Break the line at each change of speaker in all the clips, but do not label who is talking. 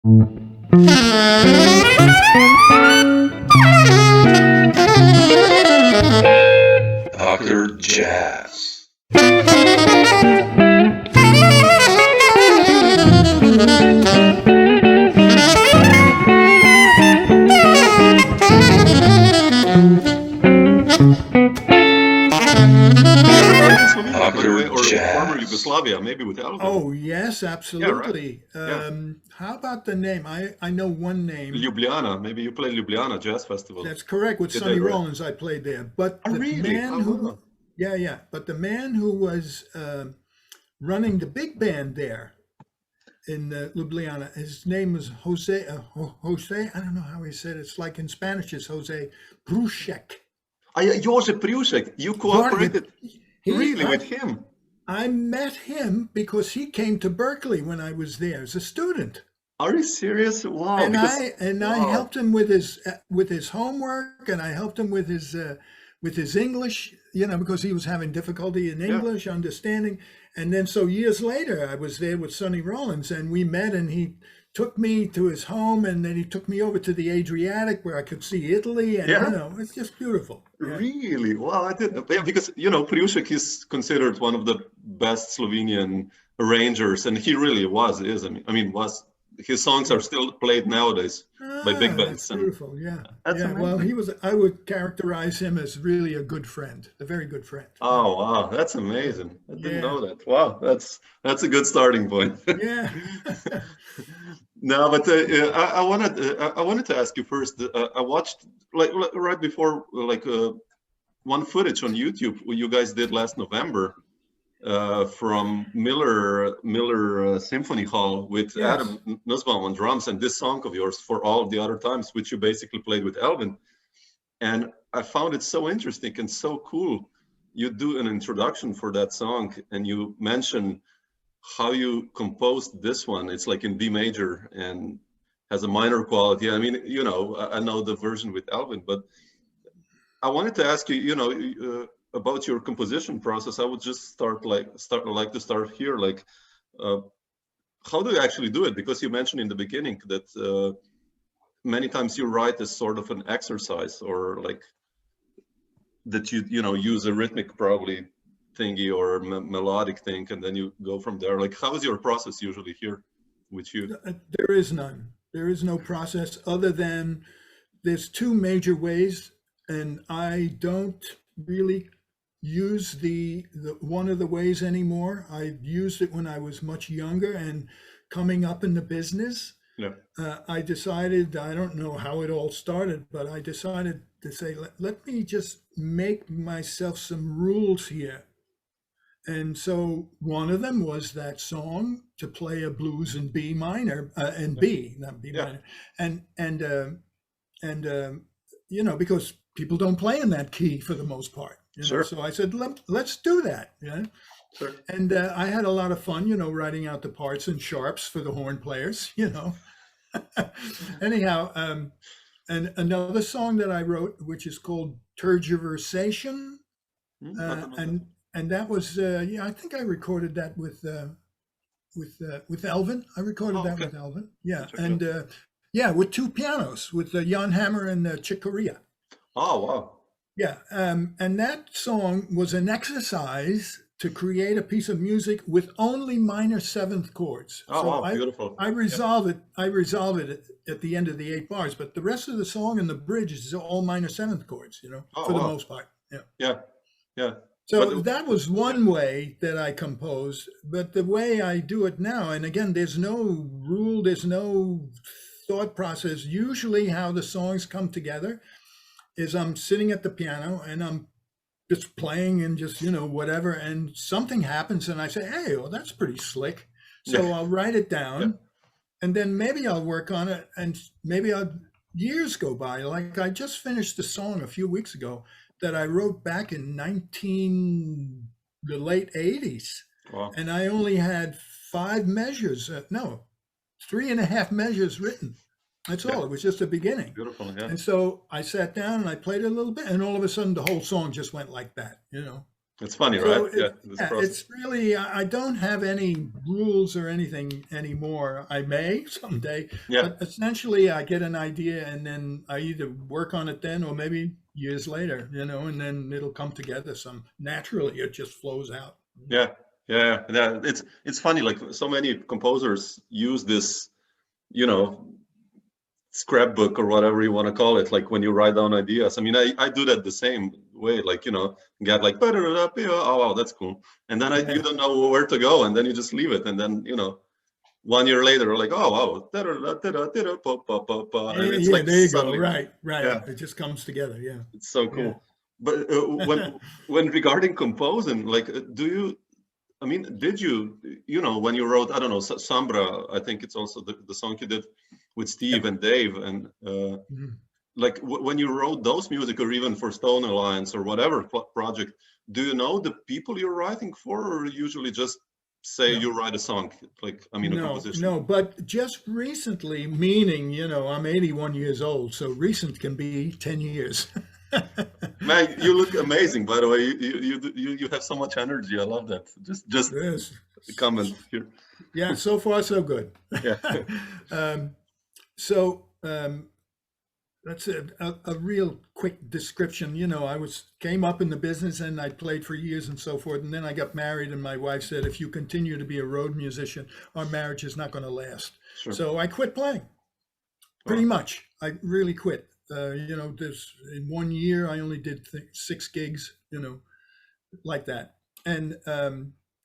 Dr. Jazz.
Or former Yugoslavia, maybe with Elvin.
Oh, yes, absolutely.
Yeah, right.
How about the name? I know one name.
Ljubljana. Maybe you played Ljubljana Jazz Festival.
That's correct. With Sonny Rollins, I played there. But the man who, but the man who was running the big band there in Ljubljana, his name was Jose. Jose, I don't know how he said it. It's like in Spanish, it's Jose Prušek.
Josip Prušek. You cooperated with him.
I met him because he came to Berkeley when I was there as a student.
Are you serious? Wow!
And I helped him with his homework, and I helped him with his English, because he was having difficulty in English understanding. And then so years later, I was there with Sonny Rollins, and we met, and he took me to his home, and then he took me over to the Adriatic where I could see Italy, and it's just beautiful. Yeah.
Really? Wow, I didn't. Yeah, because Prušek is considered one of the best Slovenian arrangers, and he really is. His songs are still played nowadays by big bands.
That's beautiful, yeah.
That's amazing.
Well, I would characterize him as really a good friend, a very good friend.
Oh, wow, that's amazing. I didn't know that. Wow, that's a good starting point.
Yeah.
No, but I wanted to ask you first. I watched right before one footage on YouTube what you guys did last November from Miller Symphony Hall with Adam Nussbaum on drums, and this song of yours, For All of the Other Times, which you basically played with Elvin. And I found it so interesting and so cool. You do an introduction for that song, and you mention how you composed this one. It's like in B major and has a minor quality. I mean, I know the version with Elvin, but I wanted to ask you, about your composition process. I would just start here. How do you actually do it? Because you mentioned in the beginning that many times you write as sort of an exercise, or that you use a rhythmic probably thingy or a melodic thing, and then you go from there. How is your process usually here with you?
There is none. There is no process other than there's two major ways, and I don't really use the one of the ways anymore. I used it when I was much younger and coming up in the business.
Yeah.
I decided, I don't know how it all started, but I decided to say, let me just make myself some rules here. And so one of them was that song to play a blues in B minor, and B, not B minor, and because people don't play in that key for the most part.
Sure.
So I said, let's do that. Yeah.
Sure.
And I had a lot of fun, writing out the parts and sharps for the horn players. Anyhow, and another song that I wrote, which is called Tergioversation, and that was I think I recorded that with Elvin. I recorded that with Elvin. Yeah, and with two pianos, with Jan Hammer and Chick Corea.
Oh wow.
Yeah, and that song was an exercise to create a piece of music with only minor seventh chords.
Oh,
so
wow, beautiful.
I resolve it at the end of the 8 bars, but the rest of the song and the bridge is all minor seventh chords, for the most part. Yeah. So that was one way that I composed, but the way I do it now, and again, there's no rule, there's no thought process. Usually how the songs come together is I'm sitting at the piano and I'm just playing and just, whatever, and something happens and I say, hey, well, that's pretty slick. So I'll write it down and then maybe I'll work on it, and maybe years go by. Like I just finished a song a few weeks ago that I wrote back in the late 80s.
Wow.
And I only had 5 measures, 3.5 measures written. That's all. It was just a beginning.
Beautiful, yeah.
And so I sat down and I played a little bit, and all of a sudden the whole song just went like that,
It's funny,
So
right?
it's really, I don't have any rules or anything anymore. I may someday, but essentially I get an idea and then I either work on it then or maybe years later, and then it'll come together naturally. It just flows out.
Yeah. It's funny, like so many composers use this, scrapbook or whatever you want to call it, like when you write down ideas. I mean, I do that the same way, like, get like, oh, wow, that's cool. And then you don't know where to go, and then you just leave it. And then, 1 year later, like, oh, wow. And it's like,
there you go. Right. Yeah. It just comes together. Yeah.
It's so cool. Yeah. But when regarding composing, like, did you, when you wrote, I don't know, Sambra, I think it's also the song you did with Steve and Dave, and like when you wrote those music, or even for Stone Alliance or whatever project, do you know the people you're writing for, or usually just say you write a song, like, a composition?
No, but just recently, meaning, I'm 81 years old, so recent can be 10 years.
Man, you look amazing, by the way. You have so much energy. I love that. Just
yes.
Comment here.
Yeah, so far so good.
Yeah.
That's a real quick description. I came up in the business and I played for years and so forth. And then I got married, and my wife said, if you continue to be a road musician, our marriage is not going to last. Sure. So I quit playing. Pretty much. I really quit. In 1 year, I only did 6 gigs, like that. And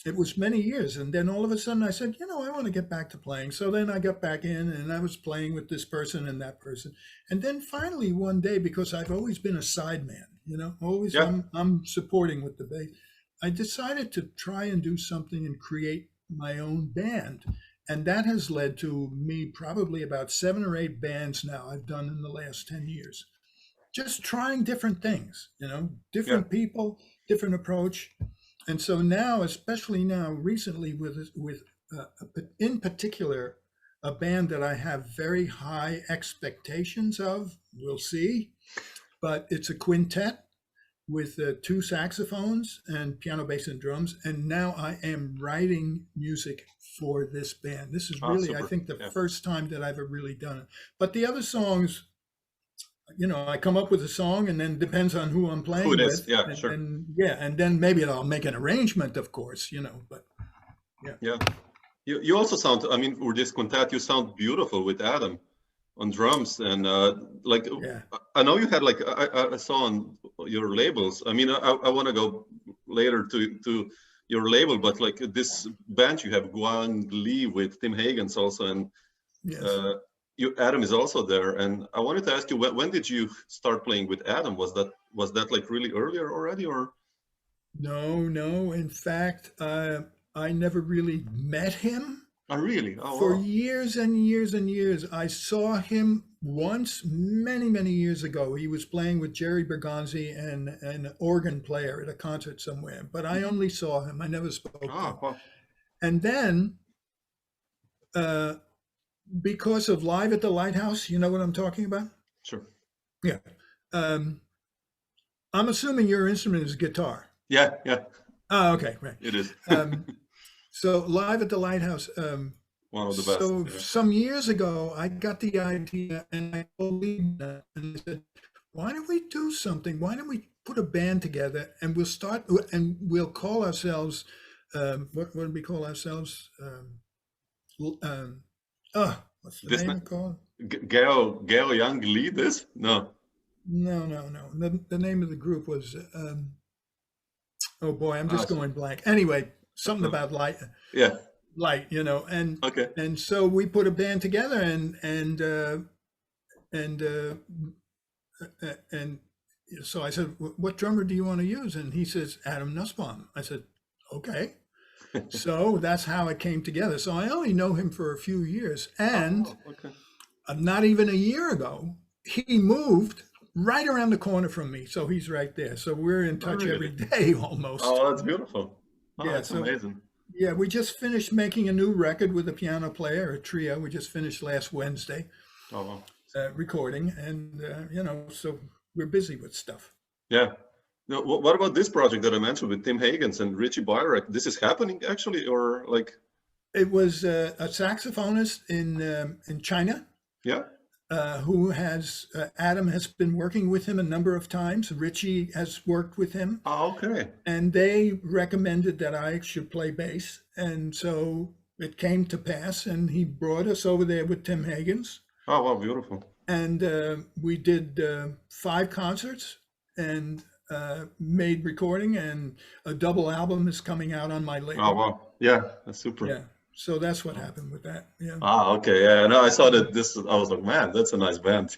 it was many years. And then all of a sudden I said, I want to get back to playing. So then I got back in and I was playing with this person and that person. And then finally one day, because I've always been a sideman, always I'm supporting with the bass, I decided to try and do something and create my own band. And that has led to me probably about 7 or 8 bands now I've done in the last 10 years. Just trying different things, different people, different approach. And so now, especially now, recently with in particular, a band that I have very high expectations of, we'll see, but it's a quintet with 2 saxophones and piano, bass, and drums. And now I am writing music for this band. This is really, I think, the first time that I've really done it. But the other songs, I come up with a song, and then depends on who I'm playing with.
Yeah,
and,
sure.
And then maybe I'll make an arrangement, of course, but
yeah. You also sound, for this quintet, you sound beautiful with Adam on drums, and I know you had, like, I saw on your labels. I want to go later to your label, but like this band you have, Guan Lee with Tim Hagens also, and Adam is also there. And I wanted to ask you, when did you start playing with Adam? Was that like really earlier already, or?
No. In fact, I never really met him.
Oh, really? Oh,
for
wow.
years and years and years. I saw him once, many, many years ago. He was playing with Jerry Bergonzi and an organ player at a concert somewhere, but I only saw him. I never spoke to him. Wow. And then, because of Live at the Lighthouse, you know what I'm talking about?
Sure.
Yeah. I'm assuming your instrument is guitar.
Yeah.
Oh, okay, right.
It is.
So Live at the Lighthouse.
One of the best.
So some years ago, I got the idea, and I told Liebman, and I said, "Why don't we do something? Why don't we put a band together, and we'll call ourselves what do we call ourselves? What's the name called?
Gail Young lead this? No.
The name of the group was oh boy, I'm just going blank. Anyway, something about light.
Yeah.
Light, and
okay.
And so we put a band together, and so I said, "What drummer do you want to use?" And he says, "Adam Nussbaum." I said, "Okay." So that's how it came together. So I only know him for a few years, and not even a year ago, he moved right around the corner from me. So he's right there. So we're in touch every day almost.
Oh, that's beautiful. Oh, yeah, that's amazing.
Yeah, we just finished making a new record with a piano player, a trio. We just finished last Wednesday.
Oh, wow.
Recording, and so we're busy with stuff.
Yeah. Now, what about this project that I mentioned with Tim Hagens and Richie Byrack? This is happening actually, or like?
It was a saxophonist in China.
Yeah.
Who has Adam has been working with him a number of times. Richie has worked with him.
Oh, okay.
And they recommended that I should play bass, and so it came to pass. And he brought us over there with Tim Hagens.
Oh wow, beautiful.
And we did 5 concerts and made recording, and a double album is coming out on my label.
Oh wow, yeah, that's super.
Yeah. So that's what happened with that. Yeah.
Ah, okay. Yeah. No, I saw that I was like, man, that's a nice band.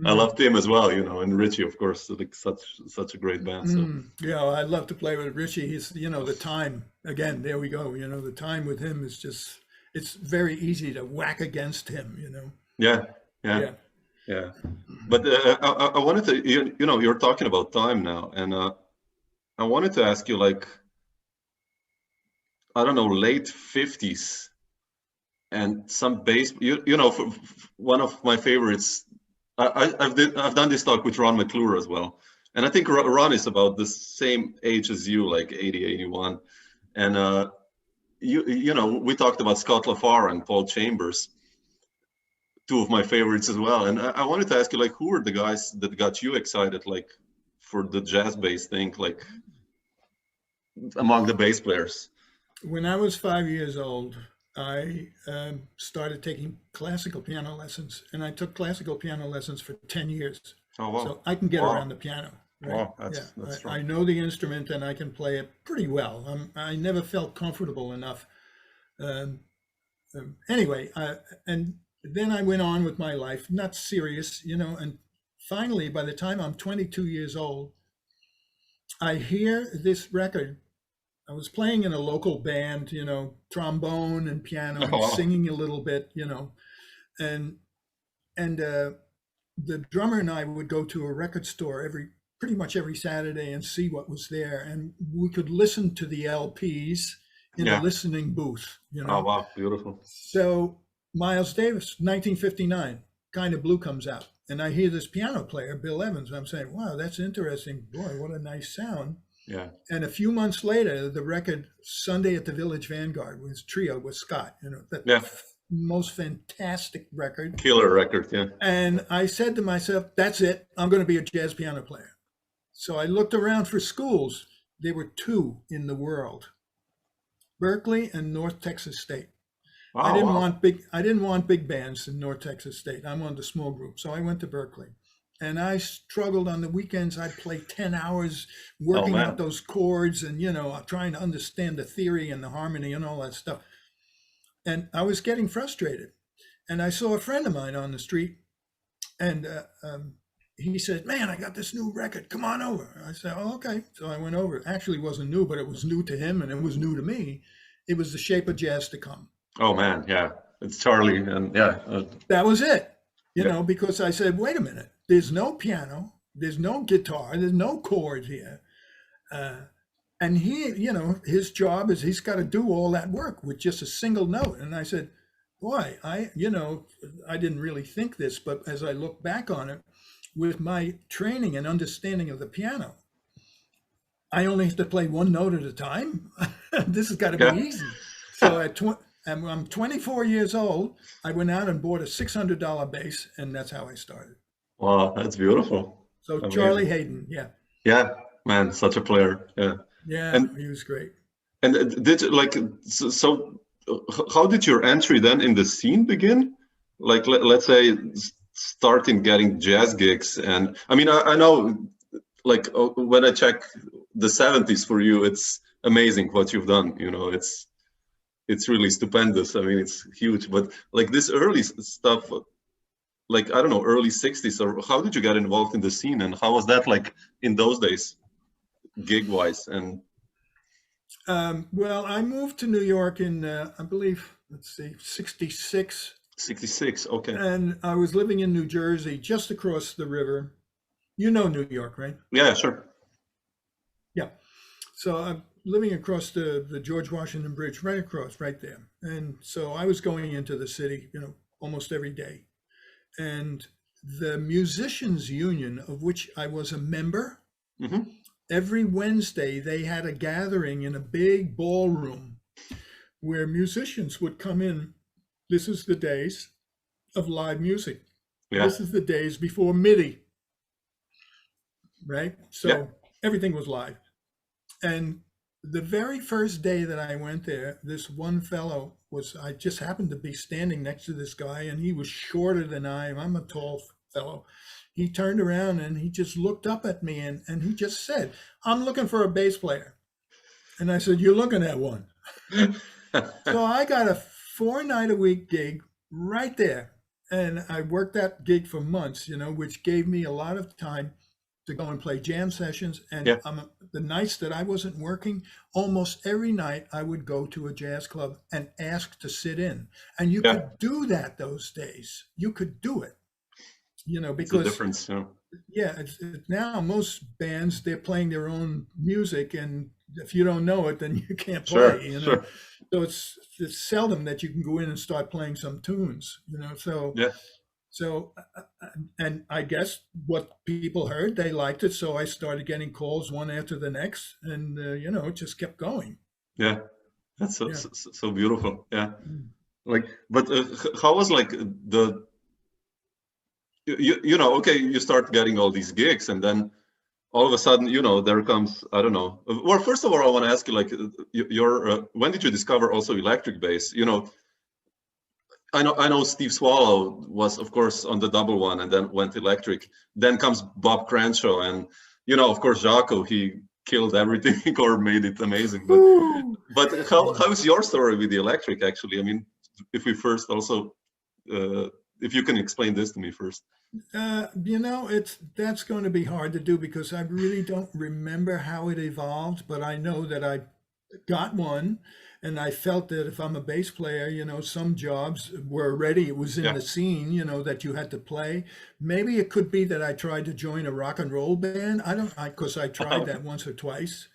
I love Tim as well, and Richie, of course, like such a great band. So.
Yeah, I love to play with Richie. He's, the time, again, there we go. The time with him is just, it's very easy to whack against him,
Yeah. But I wanted to, you're talking about time now, and I wanted to ask you, like, I don't know, late 50s and some bass, one of my favorites, I've done this talk with Ron McClure as well. And I think Ron is about the same age as you, like 80, 81. And, we talked about Scott LaFar and Paul Chambers, 2 of my favorites as well. And I wanted to ask you, like, who were the guys that got you excited, like, for the jazz bass thing, like, among the bass players?
When I was 5 years old, I started taking classical piano lessons, and I took classical piano lessons for 10 years.
Oh, wow.
So I can get around the piano. Right?
Wow, that's
I know the instrument and I can play it pretty well. I never felt comfortable enough. Anyway, and then I went on with my life, not serious, and finally, by the time I'm 22 years old, I hear this record. I was playing in a local band, trombone and piano, and singing a little bit, and the drummer and I would go to a record store pretty much every Saturday and see what was there, and we could listen to the LPs in a listening booth.
Oh wow, beautiful.
So Miles Davis, 1959, Kind of Blue comes out, and I hear this piano player, Bill Evans, and I'm saying, wow, that's interesting. Boy, what a nice sound.
Yeah.
And a few months later, the record Sunday at the Village Vanguard was trio with Scott, most fantastic record.
Killer record, yeah.
And I said to myself, that's it. I'm going to be a jazz piano player. So I looked around for schools. There were 2 in the world, Berkeley and North Texas State.
Wow,
I didn't want big bands in North Texas State. I wanted a small group. So I went to Berkeley. And I struggled on the weekends. I'd play 10 hours working out those chords and, trying to understand the theory and the harmony and all that stuff. And I was getting frustrated. And I saw a friend of mine on the street, and he said, man, I got this new record. Come on over. I said, oh, okay. So I went over. Actually, it wasn't new, but it was new to him and it was new to me. It was The Shape of Jazz to Come.
Oh, man. Yeah. It's Charlie. And
that was it, because I said, wait a minute. There's no piano, there's no guitar, there's no chords here. And he, his job is he's got to do all that work with just a single note. And I said, boy, I didn't really think this, but as I look back on it, with my training and understanding of the piano, I only have to play one note at a time. This has got to be easy. So I'm 24 years old. I went out and bought a $600 bass, and that's how I started.
Wow, that's beautiful.
So amazing. Charlie Hayden, yeah.
Yeah, man, such a player. Yeah.
Yeah, and he was great.
And how did your entry then in the scene begin? Like, let's say, starting getting jazz gigs. And I mean, I know, like, when I check the 70s for you, it's amazing what you've done. It's really stupendous. I mean, it's huge. But like this early stuff, like, I don't know, early 60s, or how did you get involved in the scene, and how was that like in those days, gig wise? And
well, I moved to New York in I believe, 66.
66, okay.
And I was living in New Jersey, just across the river. You know New York, right?
Yeah, sure.
Yeah. So I'm living across the George Washington Bridge, right there. And so I was going into the city, almost every day. And the Musicians Union, of which I was a member,
Mm-hmm.
Every Wednesday, they had a gathering in a big ballroom where musicians would come in. This is the days of live music.
Yeah.
This is the days before MIDI, right? So everything was live. And the very first day that I went there, this one fellow I just happened to be standing next to this guy, and he was shorter than I am. I'm a tall fellow. He turned around and he just looked up at me and he just said, "I'm looking for a bass player." And I said, "You're looking at one." So I got a 4-night-a-week gig right there. And I worked that gig for months, which gave me a lot of time to go and play jam sessions. And the nights that I wasn't working, almost every night I would go to a jazz club and ask to sit in. And you could do that those days. You could do it, because
it's a difference.
Now most bands, they're playing their own music, and if you don't know it, then you can't play.
Sure.
So it's seldom that you can go in and start playing some tunes. So and I guess what people heard, they liked it. So I started getting calls one after the next, and it just kept going.
Yeah, that's so beautiful. Yeah, but how was you start getting all these gigs, and then all of a sudden, there comes, I don't know. Well, first of all, I want to ask you, when did you discover also electric bass? I know Steve Swallow was, of course, on the double one and then went electric. Then comes Bob Cranshaw, and of course, Jaco, he killed everything or made it amazing. But how's your story with the electric, actually? I mean, if we first also, if you can explain this to me first.
That's going to be hard to do because I really don't remember how it evolved, but I know that I got one. And I felt that if I'm a bass player, some jobs were already, it was in the scene, that you had to play. Maybe it could be that I tried to join a rock and roll band. Because I tried that once or twice,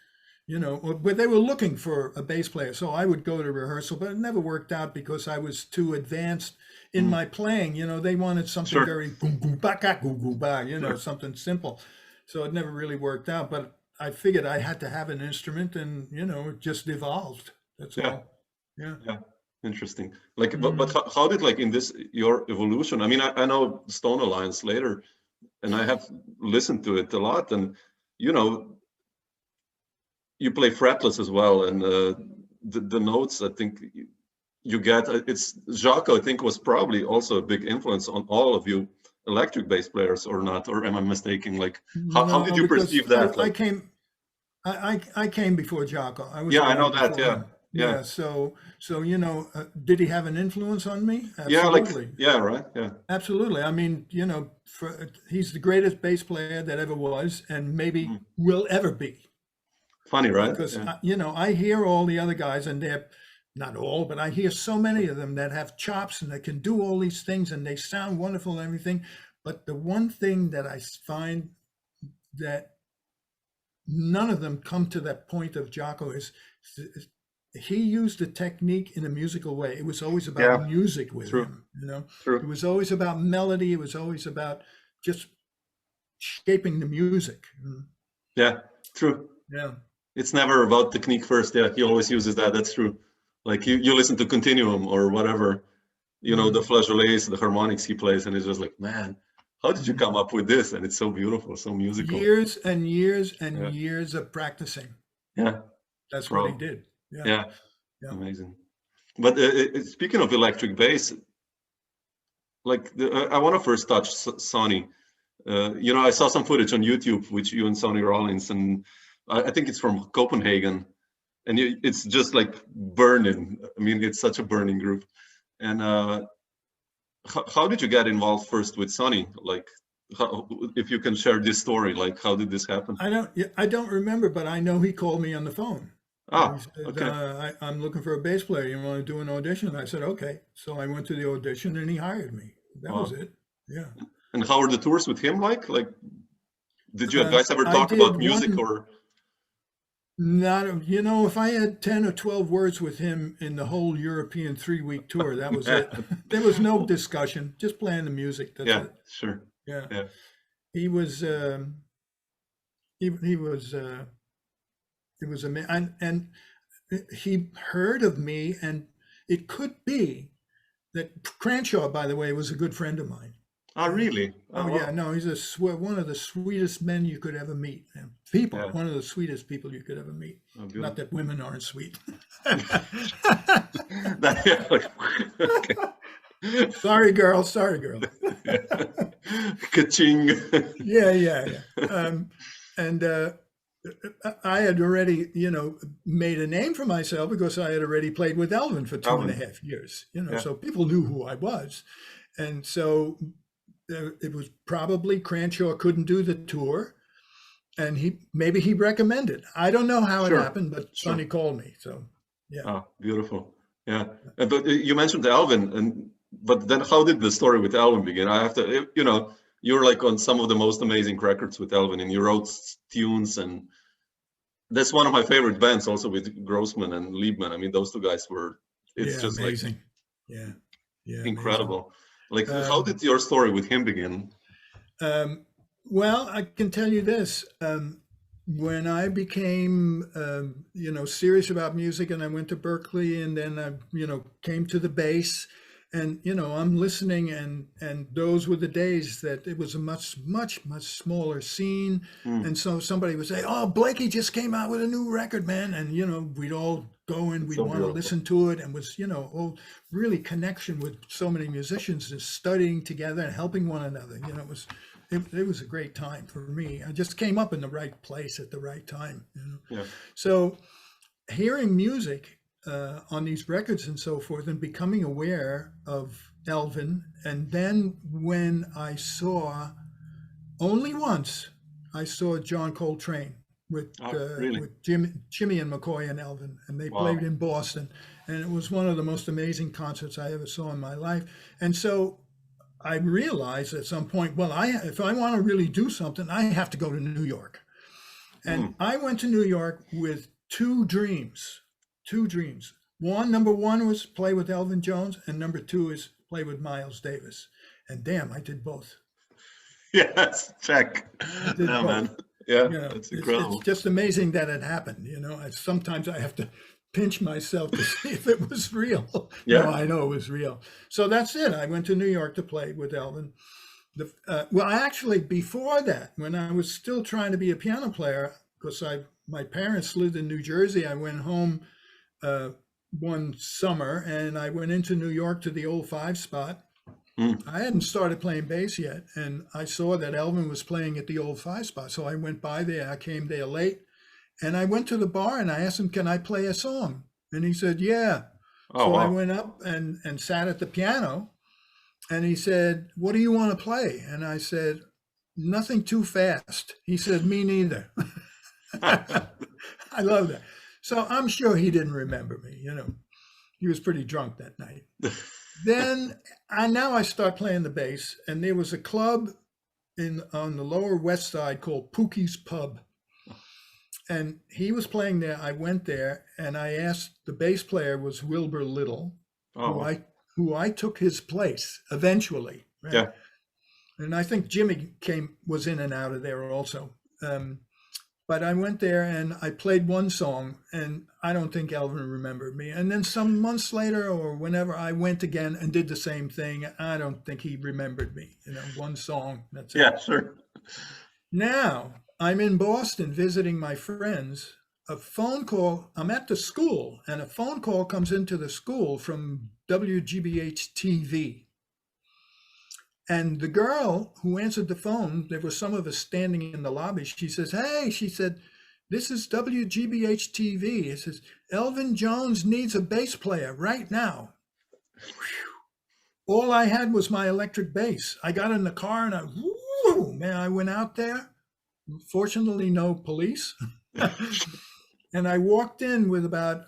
but they were looking for a bass player. So I would go to rehearsal, but it never worked out because I was too advanced in my playing. They wanted something very boom, boom, ba, ga, goo, goo, ba, something simple. So it never really worked out. But I figured I had to have an instrument, and, it just evolved. That's all. Yeah.
Interesting. But how did in this your evolution? I mean, I know Stone Alliance later, and I have listened to it a lot, and you play fretless as well, and the notes I think you get. It's Jaco, I think, was probably also a big influence on all of you electric bass players, or not? Or am I mistaken? How did you perceive that?
I came before Jaco.
I know that. Yeah.
So did he have an influence on me? Absolutely.
Right. Yeah.
Absolutely. I mean, he's the greatest bass player that ever was, and maybe will ever be.
Funny, right?
Because I hear all the other guys, and they're not all, but I hear so many of them that have chops and they can do all these things, and they sound wonderful and everything. But the one thing that I find that none of them come to that point of Jaco is he used the technique in a musical way. It was always about music with him,
True.
It was always about melody. It was always about just shaping the music.
Yeah, true.
Yeah.
It's never about technique first. Yeah, he always uses that. That's true. You listen to Continuum or whatever, the flageolets, the harmonics he plays, and it's just man, how did you come up with this? And it's so beautiful, so musical.
Years and years and years of practicing.
Yeah.
That's what he did.
Yeah. Amazing. But speaking of electric bass, I want to first touch Sonny. I saw some footage on YouTube with you and Sonny Rollins, and I think it's from Copenhagen, and it's just burning. I mean, it's such a burning group. And how did you get involved first with Sonny? If you can share this story, how did this happen?
I don't remember, but I know he called me on the phone.
Oh,
said,
okay.
I'm looking for a bass player. You want to do an audition? I said, okay. So I went to the audition and he hired me. That was it. Yeah.
And how were the tours with him like? Did you guys ever talk about music or?
Not, if I had 10 or 12 words with him in the whole European 3-week tour, that was it. There was no discussion, just playing the music. That's it.
Sure.
Yeah. He was, he was and he heard of me, and it could be that Cranshaw, by the way, was a good friend of mine.
Oh, really?
Oh,
wow.
yeah, no, he's one of the sweetest men you could ever meet. One of the sweetest people you could ever meet. Not that women aren't sweet.
Okay.
Sorry, girl.
Ka-ching.
Yeah. And I had already, made a name for myself because I had already played with Elvin for 2.5 years. So people knew who I was, and so it was probably Cranshaw couldn't do the tour, and maybe he recommended. I don't know how it happened, but Sonny called me. So yeah.
Oh, beautiful. Yeah, but you mentioned Elvin, but then how did the story with Elvin begin? I have to, you're like on some of the most amazing records with Elvin, and you wrote tunes, and that's one of my favorite bands, also with Grossman and Liebman. I mean, those two guys it's just
amazing.
Like,
yeah,
incredible. Amazing. Like, how did your story with him begin?
Well, I can tell you this. When I became, serious about music, and I went to Berkeley, and then I, came to the bass, and, I'm listening, and those were the days that it was a much, much, much smaller scene. And so somebody would say, "Oh, Blakey just came out with a new record, man." And, we'd all go and we'd want to listen to it, and was, really connection with so many musicians, just studying together and helping one another. It was a great time for me. I just came up in the right place at the right time.
Yeah.
So hearing music on these records and so forth, and becoming aware of Elvin, and then when I saw, only once, I saw John Coltrane with Jimmy and McCoy and Elvin, and they played in Boston, and it was one of the most amazing concerts I ever saw in my life. And so I realized at some point, well, if I want to really do something, I have to go to New York. And I went to New York with two dreams. Number one was play with Elvin Jones, and number two is play with Miles Davis. And damn, I did both.
Yes, check.
Yeah,
man. Yeah, that's incredible.
It's just amazing that it happened. Sometimes I have to pinch myself to see if it was real.
Yeah.
No, I know it was real. So that's it. I went to New York to play with Elvin. Actually, before that, when I was still trying to be a piano player, because my parents lived in New Jersey, I went home one summer, and I went into New York to the old 5 spot. I hadn't started playing bass yet, and I saw that Elvin was playing at the old 5 spot. So I went by there. I came there late, and I went to the bar, and I asked him, "Can I play a song?" And he said, "Yeah." I went up and sat at the piano, and he said, "What do you want to play?" And I said, "Nothing too fast." He said, "Me neither." I love that. So I'm sure he didn't remember me. He was pretty drunk that night. Then now I start playing the bass, and there was a club on the Lower West Side called Pookie's Pub, and he was playing there. I went there, and I asked, the bass player was Wilbur Little, who I took his place eventually. Right?
Yeah.
And I think Jimmy was in and out of there also. But I went there and I played one song, and I don't think Elvin remembered me. And then some months later or whenever, I went again and did the same thing. I don't think he remembered me. One song, that's it.
Yeah, sure.
Now I'm in Boston visiting my friends. A phone call, I'm at the school, and a phone call comes into the school from WGBH TV. And the girl who answered the phone, there were some of us standing in the lobby. She says, "Hey," she said, "this is WGBH TV. It says, Elvin Jones needs a bass player right now." All I had was my electric bass. I got in the car and I went out there. Fortunately, no police. And I walked in with about,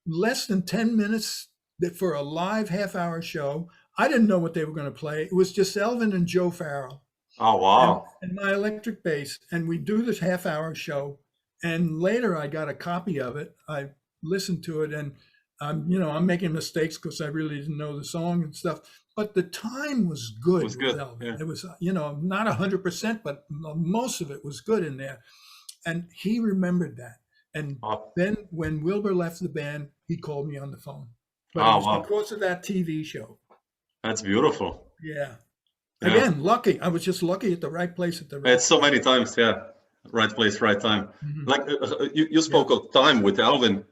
less than 10 minutes for a live half-hour show. I didn't know what they were going to play. It was just Elvin and Joe Farrell.
Oh, wow.
And my electric bass. And we do this half-hour show. And later I got a copy of it. I listened to it, and I'm making mistakes because I really didn't know the song and stuff. but the time was good.
It was good.
Yeah. It was, not 100%, but most of it was good in there. And he remembered that. And then when Wilbur left the band, he called me on the phone. But it was because of that TV show.
That's beautiful.
Yeah. Again, lucky. I was just lucky at the right place at the right time.
It's so many times, right place, right time. Mm-hmm. Like you spoke of time with Elvin.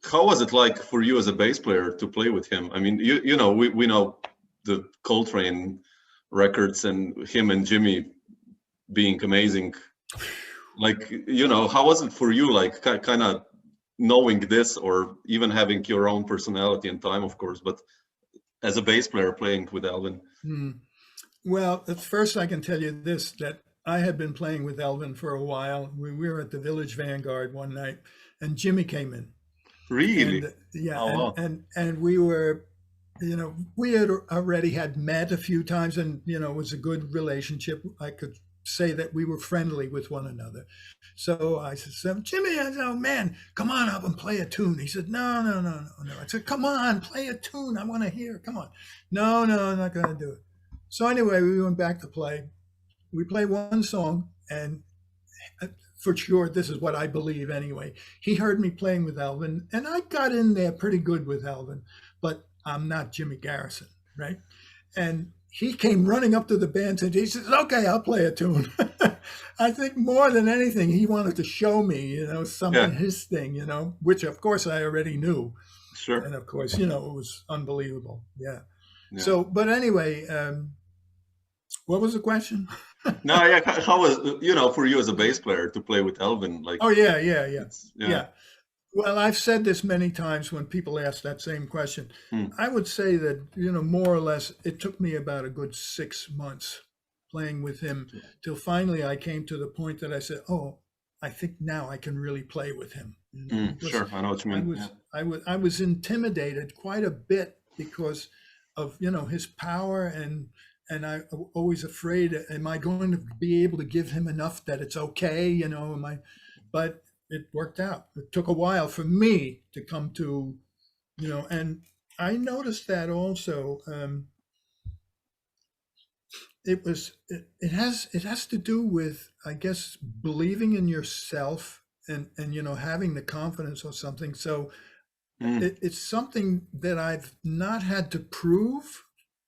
How was it like for you as a bass player to play with him? I mean, we know the Coltrane records and him and Jimmy being amazing. Like, how was it for you, like kind of knowing this, or even having your own personality and time, of course, but as a bass player playing with Elvin?
Well, at first I can tell you this, that I had been playing with Elvin for a while. We were at the Village Vanguard one night, and Jimmy came in.
Really?
And, and we were, we had already had met a few times, and, it was a good relationship. I could say that we were friendly with one another. So I said, Jimmy, I said, oh man, come on up and play a tune. He said, no. I said, come on, play a tune. I want to hear. Come on. No, I'm not going to do it. So anyway, we went back to play. We played one song, and for sure, this is what I believe anyway. He heard me playing with Elvin, and I got in there pretty good with Elvin, but I'm not Jimmy Garrison, right? And he came running up to the band and he says, okay, I'll play a tune. I think more than anything, he wanted to show me, something, his thing, which of course I already knew.
Sure.
And of course, it was unbelievable. Yeah. So, but anyway, what was the question?
How was, for you as a bass player to play with Elvin? Like,
oh, yeah. Well, I've said this many times when people ask that same question. I would say that, more or less, it took me about a good 6 months playing with him till finally I came to the point that I said, oh, I think now I can really play with him.
Sure, I know what you mean.
I was intimidated quite a bit because of, his power, and I was always afraid, am I going to be able to give him enough that it's okay, but it worked out. It took a while for me to come to, and I noticed that also. It has to do with, I guess, believing in yourself and having the confidence or something. So it's something that I've not had to prove,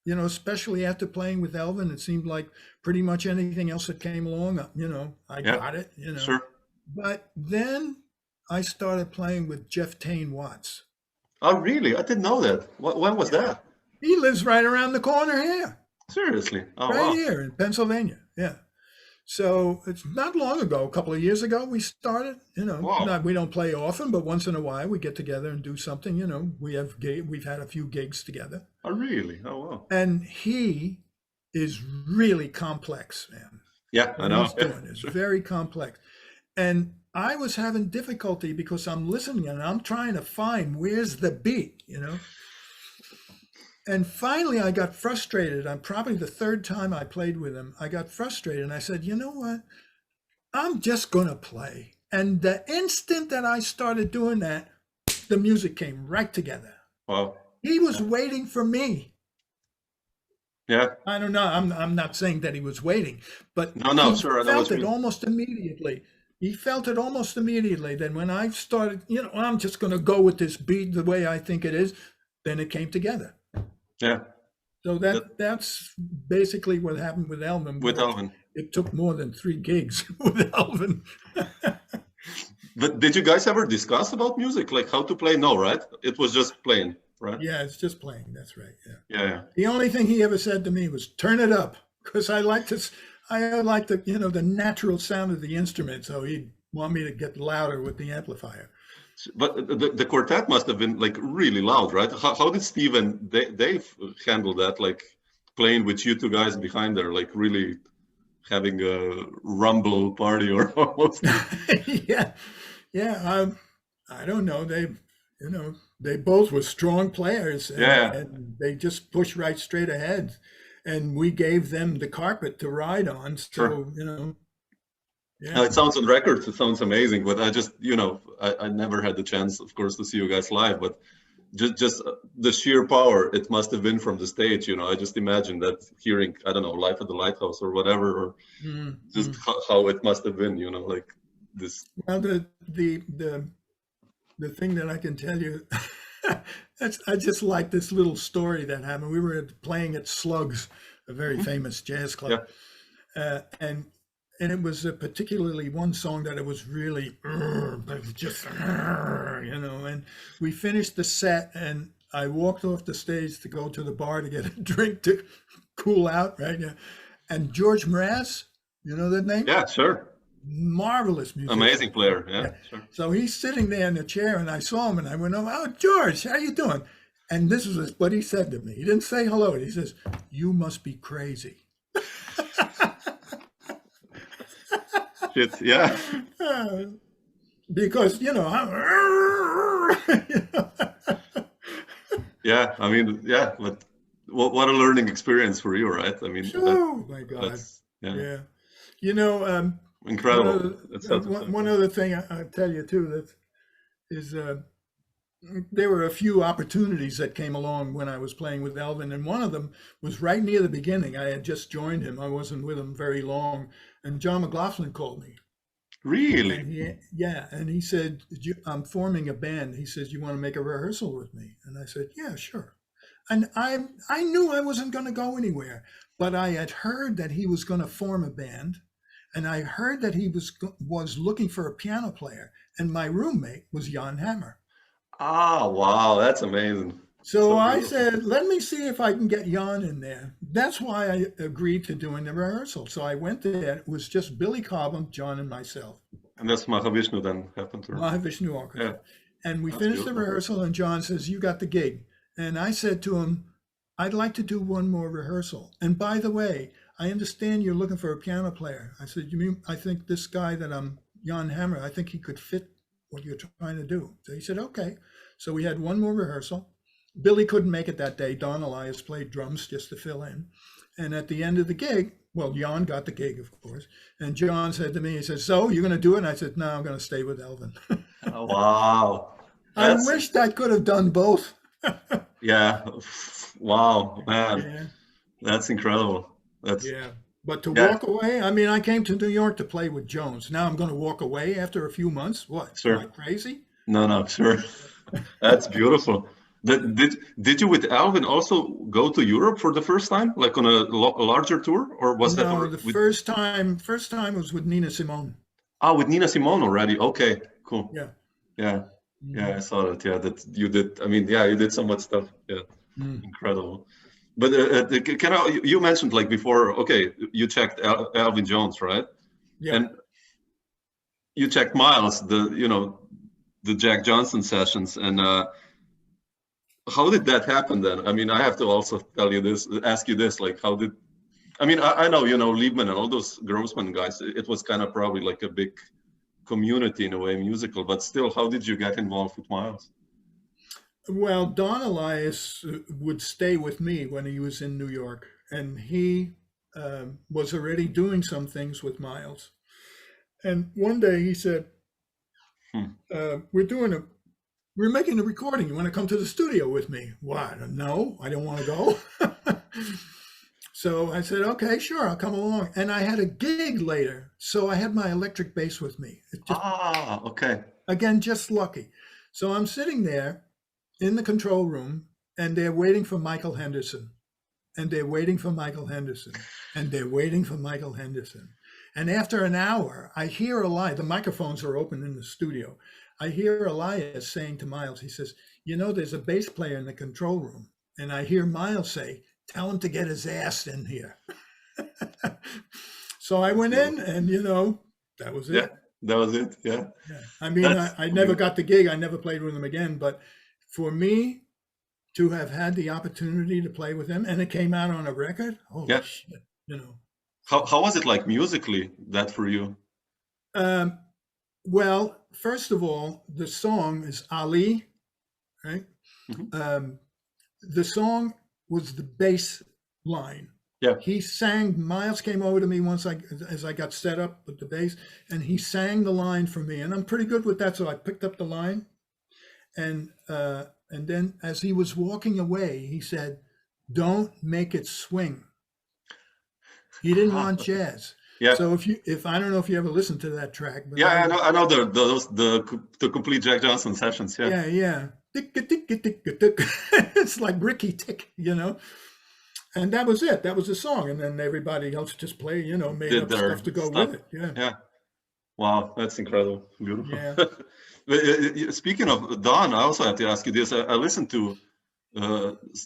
especially after playing with Elvin. It seemed like pretty much anything else that came along, I got it,
Sure.
But then I started playing with Jeff Tain Watts.
Oh, really? I didn't know that. When was that?
He lives right around the corner here.
Seriously? Oh,
right here in Pennsylvania. Yeah. So it's not long ago, a couple of years ago, we started, we don't play often, but once in a while we get together and do something, we've had a few gigs together.
Oh, really? Oh, wow.
And he is really complex, man.
Yeah, I know.
What he's doing is very complex. And I was having difficulty because I'm listening and I'm trying to find where's the beat, And finally I got frustrated. I'm probably the third time I played with him. I got frustrated and I said, you know what? I'm just going to play. And the instant that I started doing that, the music came right together.
Wow.
He was waiting for me.
Yeah.
I don't know. I'm not saying that he was waiting, but
he
felt it almost immediately. He felt it almost immediately. Then when I started, I'm just going to go with this beat the way I think it is, then it came together.
Yeah.
So that's basically what happened with Elvin.
With Elvin.
It took more than 3 gigs with Elvin.
But did you guys ever discuss about music, like how to play? No, right? It was just playing, right?
Yeah, it's just playing. That's right.
Yeah.
The only thing he ever said to me was, turn it up, because I like the the natural sound of the instrument. So he'd want me to get louder with the amplifier.
But the quartet must have been like really loud, right? How did Steve and Dave handle that? Like playing with you two guys behind there, like really having a rumble party or almost.
Yeah. I don't know. They both were strong players. And they just pushed right straight ahead. And we gave them the carpet to ride on. So,
sure. Yeah. It sounds on record, it sounds amazing, but I just, I never had the chance, of course, to see you guys live, but just the sheer power it must have been from the stage. I just imagine that hearing, I don't know, Life at the Lighthouse or whatever, or just how it must have been, like this.
Well, the thing that I can tell you, I just like this little story that happened. We were playing at Slugs, a very famous jazz club, and it was particularly one song that it was really just, and we finished the set, and I walked off the stage to go to the bar to get a drink to cool out, right? And George Mraz, you know that name?
Yeah, sure.
Marvelous musician.
Amazing player, yeah. Sure.
So he's sitting there in the chair, and I saw him, and I went, "Oh, George, how you doing?" And this is what he said to me. He didn't say hello. He says, "You must be crazy."
Shit, yeah.
Because,
Yeah, I mean, yeah, but what a learning experience for you, right? I mean,
oh my God. Yeah.
Incredible.
One other thing I'll tell you too, that is there were a few opportunities that came along when I was playing with Elvin, and one of them was right near the beginning. I had just joined him. I wasn't with him very long, and John McLaughlin called me.
Really?
And he said, "I'm forming a band." He says, "You want to make a rehearsal with me?" And I said, "Yeah, sure." And I knew I wasn't going to go anywhere, but I had heard that he was going to form a band, and I heard that he was looking for a piano player, and my roommate was Jan Hammer.
Ah, wow, that's amazing.
So I said, let me see if I can get Jan in there. That's why I agreed to doing the rehearsal. So I went there. It was just Billy Cobham, John, and myself.
And that's Mahavishnu then happened to
Mahavishnu Orchestra. Yeah. And we finished the rehearsal, and John says, "You got the gig." And I said to him, "I'd like to do one more rehearsal. And by the way, I understand you're looking for a piano player." I said, "You mean, I think this guy that Jan Hammer, I think he could fit what you're trying to do." So he said, "Okay." So we had one more rehearsal. Billy couldn't make it that day. Don Alias played drums just to fill in. And at the end of the gig, well, Jan got the gig, of course. And John said to me, he said, "So you're going to do it?" And I said, "No, I'm going to stay with Elvin."
Oh, wow.
I wished I could have done both.
Yeah. Wow, man. Yeah. That's incredible.
But to walk away, I mean, I came to New York to play with Jones. Now I'm going to walk away after a few months. What? Sure. Am I crazy?
No, sure. That's beautiful. Did you with Elvin also go to Europe for the first time, like on a larger tour, or was that?
No, the first time was with Nina Simone.
Ah, with Nina Simone already. Okay, cool.
Yeah.
I saw that. Yeah, that you did. I mean, yeah, you did so much stuff. Yeah, incredible. But you mentioned like before? Okay, you checked Elvin Jones, right?
Yeah.
And you checked Miles, the Jack Johnson sessions, and how did that happen then? I mean, I have to also ask you this, like how did, I mean, I know, Liebman and all those Grossman guys, it was kind of probably like a big community in a way, musical, but still, how did you get involved with Miles?
Well, Don Alias would stay with me when he was in New York, and he was already doing some things with Miles. And one day he said, we're making a recording. You want to come to the studio with me? What? No, I don't want to go. So I said, okay, sure, I'll come along. And I had a gig later. So I had my electric bass with me.
Okay.
Again, just lucky. So I'm sitting there in the control room, and they're waiting for Michael Henderson. And they're waiting for Michael Henderson. And they're waiting for Michael Henderson. And after an hour, I hear Elias, the microphones are open in the studio. I hear Elias saying to Miles, he says, there's a bass player in the control room. And I hear Miles say, "Tell him to get his ass in here." So I went in and, that was it.
Yeah, that was it. Yeah.
I mean, I never got the gig. I never played with him again. But for me to have had the opportunity to play with him, and it came out on a record, holy shit,
How was it like musically, that for you?
Well, first of all, the song is Ali, right? Mm-hmm. The song was the bass line.
Yeah.
He sang, Miles came over to me once as I got set up with the bass, and he sang the line for me. And I'm pretty good with that, so I picked up the line. And And then as he was walking away, he said, "Don't make it swing." He didn't want jazz.
Yeah.
So if I don't know if you ever listened to that track, but
yeah, I know the complete Jack Johnson sessions. Yeah.
Yeah. It's like Ricky Tick, and that was it. That was the song, and then everybody else just played, made
Did
up
their
stuff to go
stuff.
with it.
Yeah. Wow, that's incredible. Beautiful.
Yeah.
Speaking of Don, I also have to ask you this. I listened to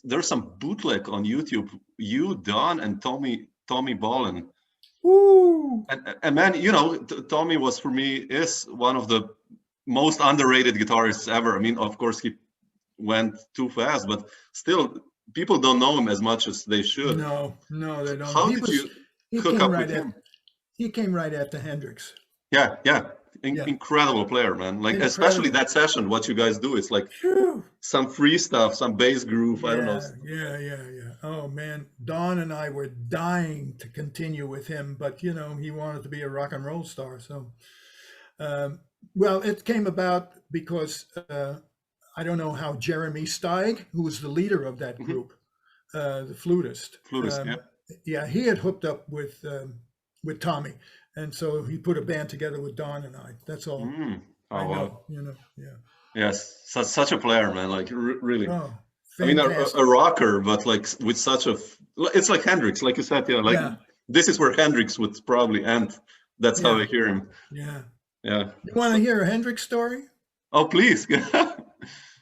there's some bootleg on YouTube. You, Don, and Tommy Bolin.
Woo!
And man, Tommy was for me is one of the most underrated guitarists ever. I mean, of course, he went too fast, but still, people don't know him as much as they should.
No, they don't.
How did you hook up with him?
He came right after Hendrix.
Yeah. Incredible player, man. Like, especially that session, what you guys do, it's like some free stuff, some bass groove. I don't know.
Yeah. Oh man, Don and I were dying to continue with him, but he wanted to be a rock and roll star. So, well, it came about because I don't know how Jeremy Steig, who was the leader of that group, the flutist, he had hooked up with Tommy. And so he put a band together with Don and I. That's all. I know. Wow.
Yes, such a player, man. Like really.
Oh,
I mean, a rocker, but like with such a. It's like Hendrix, like you said. This is where Hendrix would probably end. That's how I hear him.
Yeah.
You
want to hear a Hendrix story?
Oh, please.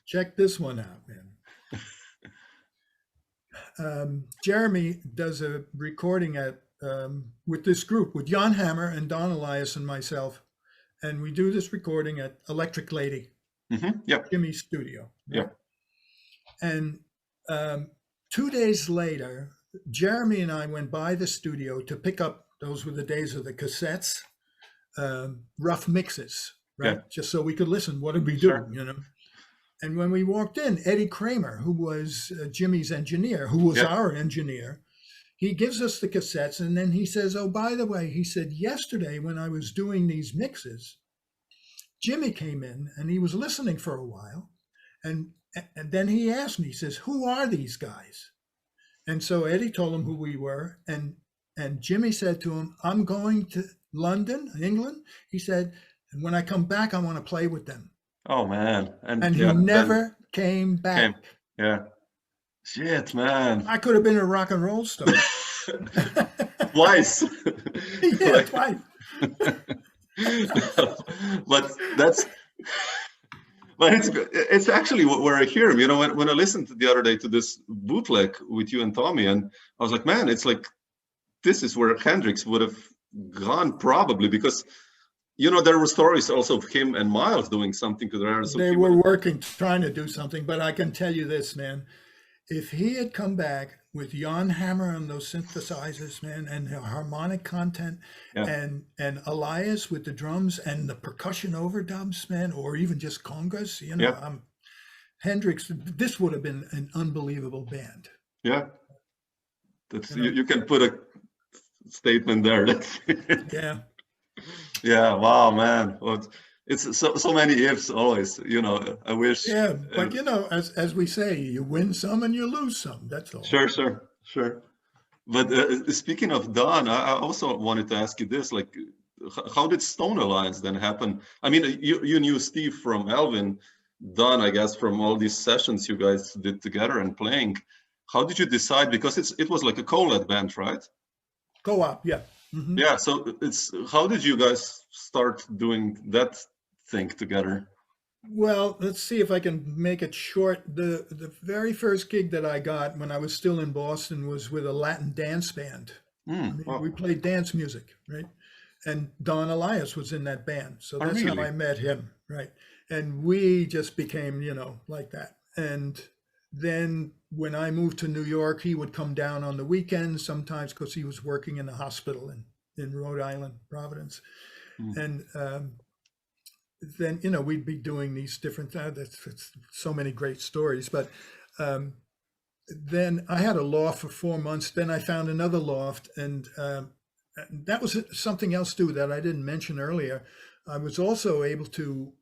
Check this one out, man. Jeremy does a recording with this group, with Jan Hammer and Don Alias and myself. And we do this recording at Electric Lady, Jimmy's studio.
Yeah.
And 2 days later, Jeremy and I went by the studio to pick up, those were the days of the cassettes, rough mixes, right? Yeah. Just so we could listen. What did we do, And when we walked in, Eddie Kramer, who was Jimmy's engineer, who was our engineer, he gives us the cassettes, and then he says, "Oh, by the way," he said, "yesterday when I was doing these mixes, Jimmy came in and he was listening for a while, and then he asked me, he says, 'Who are these guys?' And so Eddie told him who we were, and Jimmy said to him, 'I'm going to London, England,' he said, 'and when I come back, I want to play with them.'"
Oh man!
And he never came back.
Shit, man.
I could have been a rock and roll star.
Twice.
Twice.
But it's actually where I hear him. When I listened the other day to this bootleg with you and Tommy, and I was like, man, it's like this is where Hendrix would have gone probably, because there were stories also of him and Miles doing something to their.
They were working, trying to do something, but I can tell you this, man. If he had come back with Jan Hammer and those synthesizers, man, and the harmonic content, and Alias with the drums and the percussion overdubs, man, or even just congas, Hendrix, this would have been an unbelievable band.
Yeah, that's you can put a statement there. Yeah. Wow, man. Well, it's so many ifs always, I wish.
Yeah, but as we say, you win some and you lose some. That's all.
Sure. But speaking of Don, I also wanted to ask you this: like, how did Stone Alliance then happen? I mean, you knew Steve from Elvin, Don, I guess, from all these sessions you guys did together and playing. How did you decide? Because it was like a co-led band, right?
Co-op, yeah. Mm-hmm.
Yeah. So how did you guys start doing that thing together?
Well, let's see if I can make it short. The very first gig that I got when I was still in Boston was with a Latin dance band. We played dance music, right? And Don Alias was in that band. So that's how I met him, right? And we just became, like that. And then when I moved to New York, he would come down on the weekends sometimes because he was working in the hospital in Rhode Island, Providence. And then, we'd be doing these different things. It's so many great stories. But then I had a loft for 4 months. Then I found another loft. And that was something else, too, that I didn't mention earlier. I was also able to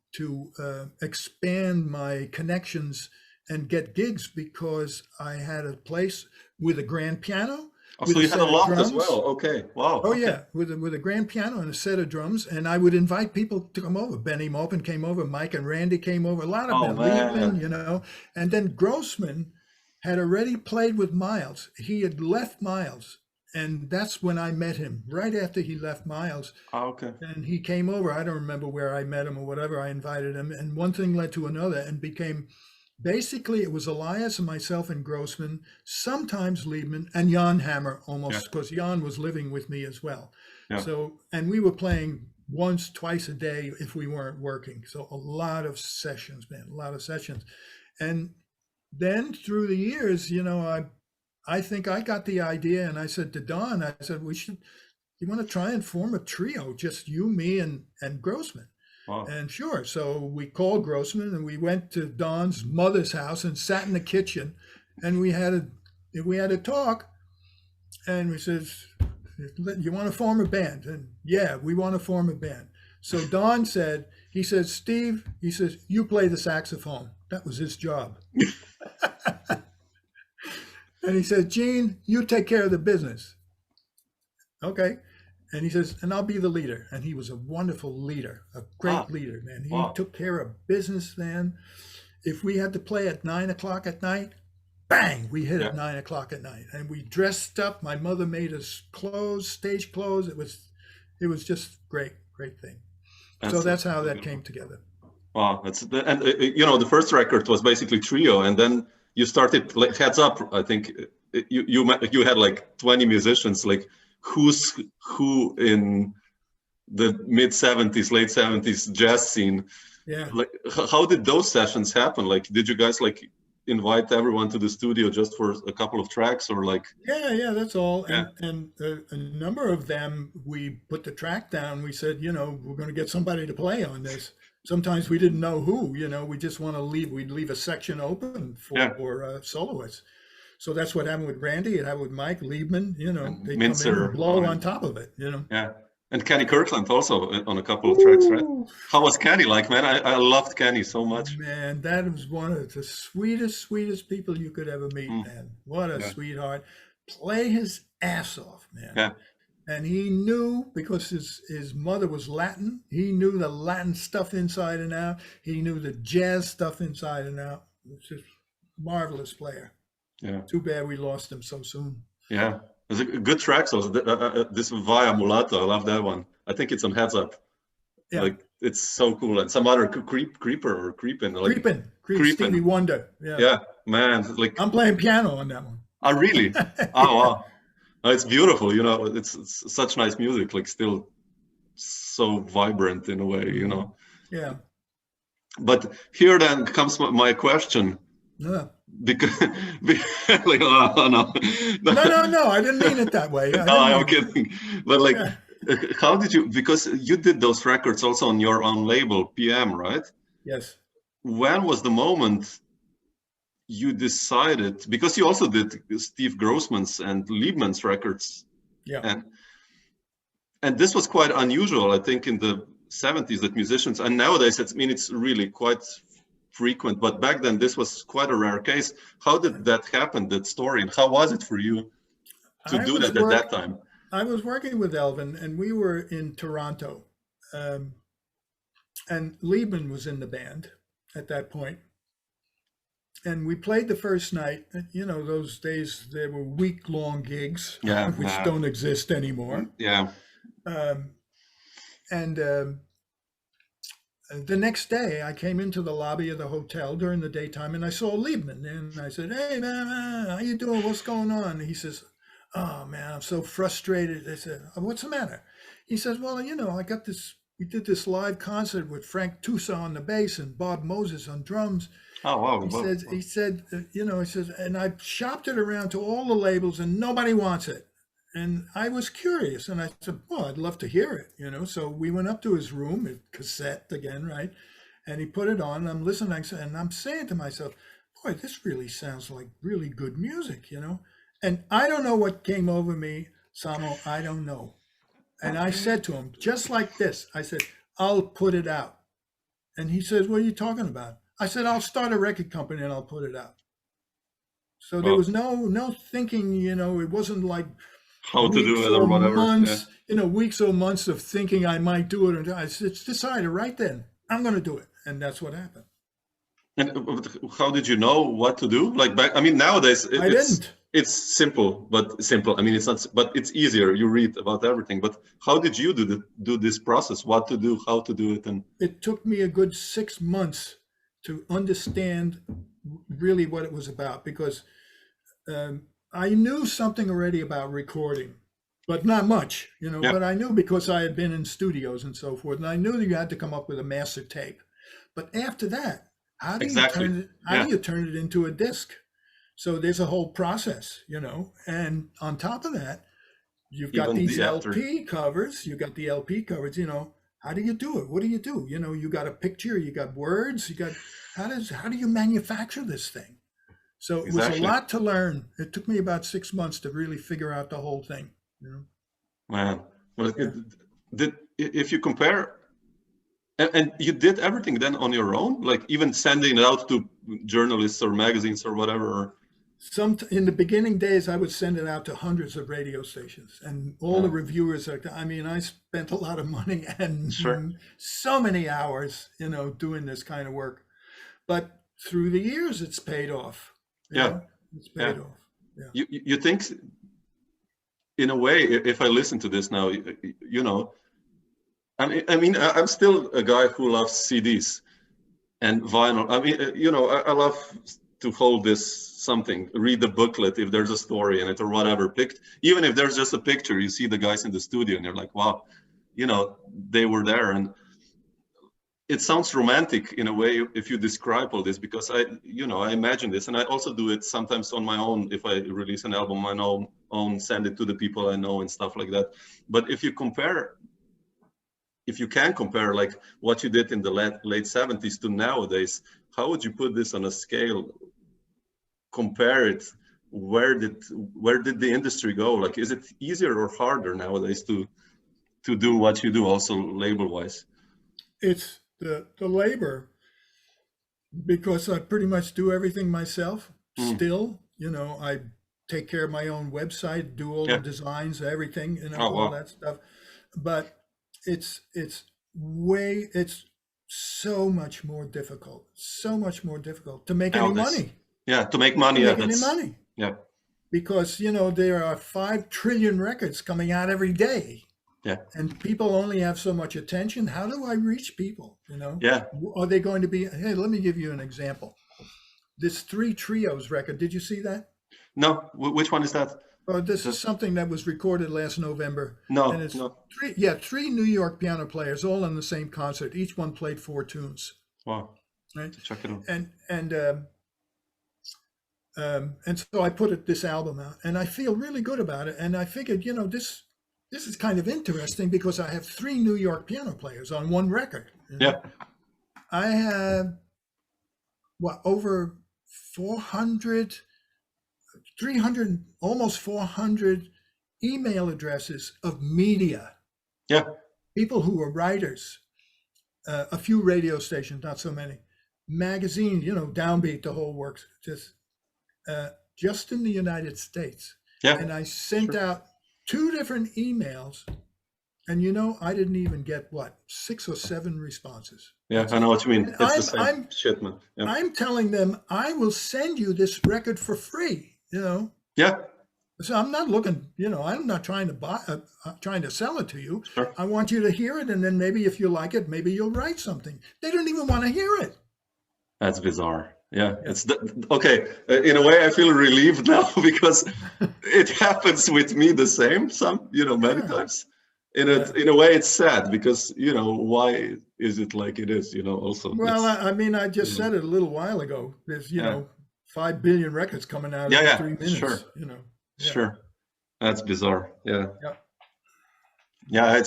expand my connections and get gigs because I had a place with a grand piano.
Oh, so you had a loft as well. Okay. Wow.
Oh,
okay.
yeah. With a grand piano and a set of drums. And I would invite people to come over. Benny Maupin came over. Mike and Randy came over. A lot of them. Liebman, you know. And then Grossman had already played with Miles. He had left Miles. And that's when I met him, right after he left Miles.
Oh, okay.
And he came over. I don't remember where I met him or whatever. I invited him. And one thing led to another and became, basically, it was Alias and myself and Grossman, sometimes Liebman, and Jan Hammer almost, because Jan was living with me as well. Yeah. So, and we were playing once, twice a day if we weren't working. So a lot of sessions, man, a lot of sessions. And then through the years, you know, I think I got the idea, and I said to Don, I said, you want to try and form a trio, just you, me, and Grossman. Wow. And sure, so we called Grossman and we went to Don's mother's house and sat in the kitchen, and we had a talk, and we said, you want to form a band? And yeah, we want to form a band. So Don said, he says, Steve, he says, you play the saxophone. That was his job. And he said, Gene, you take care of the business. Okay. And he says, and I'll be the leader. And he was a wonderful leader, a great leader, man. He took care of business then. If we had to play at 9 o'clock at night, bang, we hit at 9 o'clock at night. And we dressed up. My mother made us clothes, stage clothes. It was just great thing. So that's how that came together. Wow.
And you know, the first record was basically trio. And then you started like Heads Up. I think you had like 20 musicians, like, who in the mid 70s, late 70s jazz scene. Yeah. Like, how did those sessions happen? Like, did you guys like invite everyone to the studio just for a couple of tracks, or like?
Yeah, that's all. Yeah. And a number of them, we put the track down. We said, you know, we're going to get somebody to play on this. Sometimes we didn't know who, you know, we just want to we'd leave a section open for soloists. So that's what happened with Randy. It happened with Mike, Liebman, you know, they
Mintzer,
come in and blow on top of it, you know.
Yeah. And Kenny Kirkland also on a couple of tracks, right? How was Kenny like, man? I loved Kenny so much.
Man, that was one of the sweetest people you could ever meet, man. What a sweetheart. Play his ass off, man. Yeah. And he knew, because his mother was Latin, he knew the Latin stuff inside and out. He knew the jazz stuff inside and out. He was just a marvelous player. Yeah. Too bad we lost him so soon.
Yeah. There's a good track. So this Via Mulato, I love that one. I think it's on Heads Up. Yeah. Like, it's so cool. And some other Creepin'. Like,
Creepin'. Stevie Wonder. Yeah.
Yeah, man. Like,
I'm playing piano on that one.
Oh, really? Oh, wow. It's beautiful. You know, it's such nice music. Like, still so vibrant in a way, you know.
Yeah.
But here then comes my question.
Yeah.
Because like, oh, no,
I didn't mean it that way.
I'm kidding. But like, how did you? Because you did those records also on your own label, PM, right?
Yes.
When was the moment you decided? Because you also did Steve Grossman's and Liebman's records.
Yeah.
And this was quite unusual, I think, in the 70s, that musicians, and nowadays it's really quite frequent, but back then this was quite a rare case. How did that happen, that story, and how was it for you to do that at that time?
I was working with Elvin, and we were in Toronto, and Liebman was in the band at that point, and we played the first night. You know, those days there were week-long gigs, which don't exist anymore.
Yeah.
The next day, I came into the lobby of the hotel during the daytime, and I saw Liebman, and I said, "Hey, man, how you doing? What's going on?" And he says, "Oh, man, I'm so frustrated." I said, "What's the matter?" He says, "Well, you know, we did this live concert with Frank Tusa on the bass and Bob Moses on drums."
Oh, wow.
He said, and I shopped it around to all the labels, and nobody wants it. And I was curious, and I said, well, I'd love to hear it, you know. So we went up to his room, cassette again, right? And he put it on, and I'm listening, and I'm saying to myself, boy, this really sounds like really good music, you know. And I don't know what came over me, Samo, I don't know. And I said to him, just like this, I said, I'll put it out. And he says, what are you talking about? I said, I'll start a record company and I'll put it out. So there was no thinking, it wasn't like
how to do it or whatever.
Months, weeks or months of thinking I might do it. And I said, it's decided right then, I'm going to do it. And that's what happened.
And how did you know what to do? Like nowadays it's simple, but simple. It's not, but it's easier. You read about everything. But how did you do this process? What to do, how to do it? And
it took me a good 6 months to understand really what it was about, because I knew something already about recording, but not much, but I knew because I had been in studios and so forth. And I knew that you had to come up with a master tape. But after that, how do you turn it into a disc? So there's a whole process, and on top of that, you've got these LP covers, how do you do it? What do? You got a picture, you got words, how do you manufacture this thing? So it was a lot to learn. It took me about 6 months to really figure out the whole thing.
Wow. Well, if you compare, and you did everything then on your own, like even sending it out to journalists or magazines or whatever?
In the beginning days, I would send it out to hundreds of radio stations, and all the reviewers I spent a lot of money and so many hours, doing this kind of work. But through the years, it's paid off. It's paid off. Yeah.
You think, in a way, if I listen to this now, I'm still a guy who loves CDs and vinyl. I love to hold something, read the booklet if there's a story in it or whatever. Even if there's just a picture, you see the guys in the studio and you're like, wow, they were there. And it sounds romantic in a way if you describe all this, because I imagine this, and I also do it sometimes on my own. If I release an album on my own, send it to the people I know and stuff like that. But if you can compare like what you did in the late 70s to nowadays, how would you put this on a scale? Compare it. Where did the industry go? Like, is it easier or harder nowadays to do what you do, also label wise?
It's the labor, because I pretty much do everything myself. Still, I take care of my own website, do all the designs, everything, all that stuff. But it's so much more difficult to make any money.
Yeah, to make money. Yeah.
Because, there are 5 trillion records coming out every day.
Yeah.
And people only have so much attention. How do I reach people?
Yeah.
Are they going to be, hey, let me give you an example. This 3 Trios record, did you see that?
No, which one is that?
Oh, this is something that was recorded last November.
No,
and it's
no.
3 New York piano players, all in the same concert. Each one played 4 tunes.
Wow.
Right.
Check it out.
And so I put this album out, and I feel really good about it. And I figured, this is kind of interesting because I have 3 New York piano players on one record.
Yeah.
I have over 400, 300, almost 400 email addresses of media.
Yeah.
People who are writers, a few radio stations, not so many, magazines, Downbeat, the whole works, just in the United States.
Yeah.
And I sent out 2 different emails, and I didn't even get 6 or 7 responses.
Yeah, I know what you mean. It's the same shit, man. Yeah.
I'm telling them I will send you this record for free.
Yeah.
So I'm not looking. I'm not trying to buy, trying to sell it to you.
Sure.
I want you to hear it, and then maybe if you like it, maybe you'll write something. They don't even want to hear it.
That's bizarre. Yeah, it's okay. In a way, I feel relieved now because it happens with me the same. Many times. In a way, it's sad because why is it like it is? Also.
Well, I just said it a little while ago. There's 5 billion records coming out in 3 minutes. Sure.
Sure. That's bizarre. Yeah.
Yeah.
Yeah,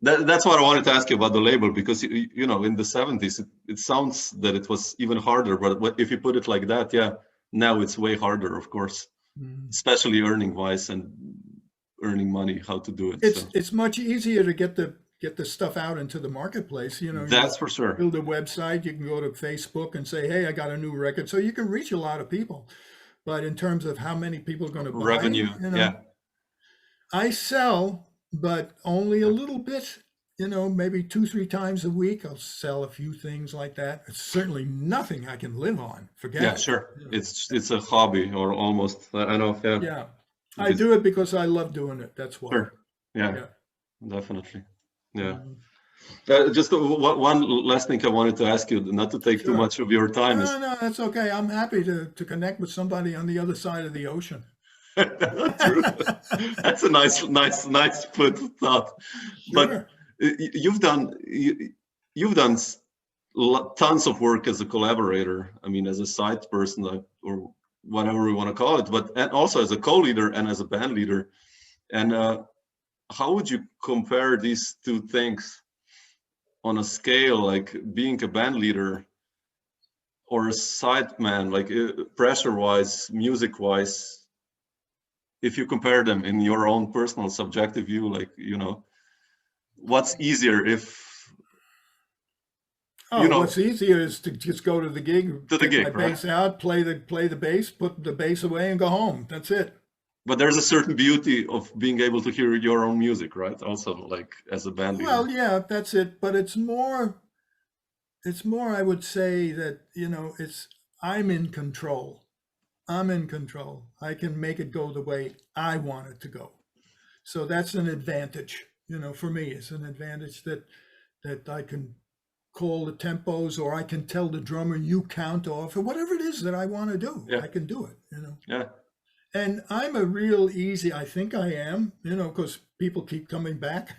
that's what I wanted to ask you about the label, because in the 70s it sounds that it was even harder, but if you put it like that, now it's way harder, of course, especially earning wise and earning money, how to do it.
It's much easier to get get this stuff out into the marketplace.
That's for sure.
Build a website. You can go to Facebook and say, "Hey, I got a new record," so you can reach a lot of people. But in terms of how many people are going to buy,
revenue,
I sell, but only a little bit. Maybe 2-3 times a week, I'll sell a few things like that. It's certainly nothing I can live on. Forget it.
Yeah, sure. It's a hobby, or almost. I know. Yeah.
Yeah. I do it because I love doing it. That's why.
Sure. Yeah. Definitely. Yeah. Just one last thing I wanted to ask you, not to take too much of your time.
No, that's okay. I'm happy to connect with somebody on the other side of the ocean.
True. That's a nice food thought.
Sure.
But you've done tons of work as a collaborator. I mean, as a side person, or whatever we want to call it, and also as a co-leader and as a band leader. And how would you compare these two things on a scale, like being a band leader or a side man, like pressure-wise, music-wise? If you compare them in your own personal subjective view, like, what's easier
what's easier is to just go to the gig, take my bass out, play the bass, put the bass away, and go home. That's it.
But there's a certain beauty of being able to hear your own music, right? Also, like as a band leader.
Well, yeah, that's it. But it's more, I would say that, I'm in control. I'm in control. I can make it go the way I want it to go. So that's an advantage, for me. It's an advantage that I can call the tempos, or I can tell the drummer, you count off, or whatever it is that I want to do. Yeah. I can do it,
Yeah.
And I'm a real easy, I think I am, because people keep coming back.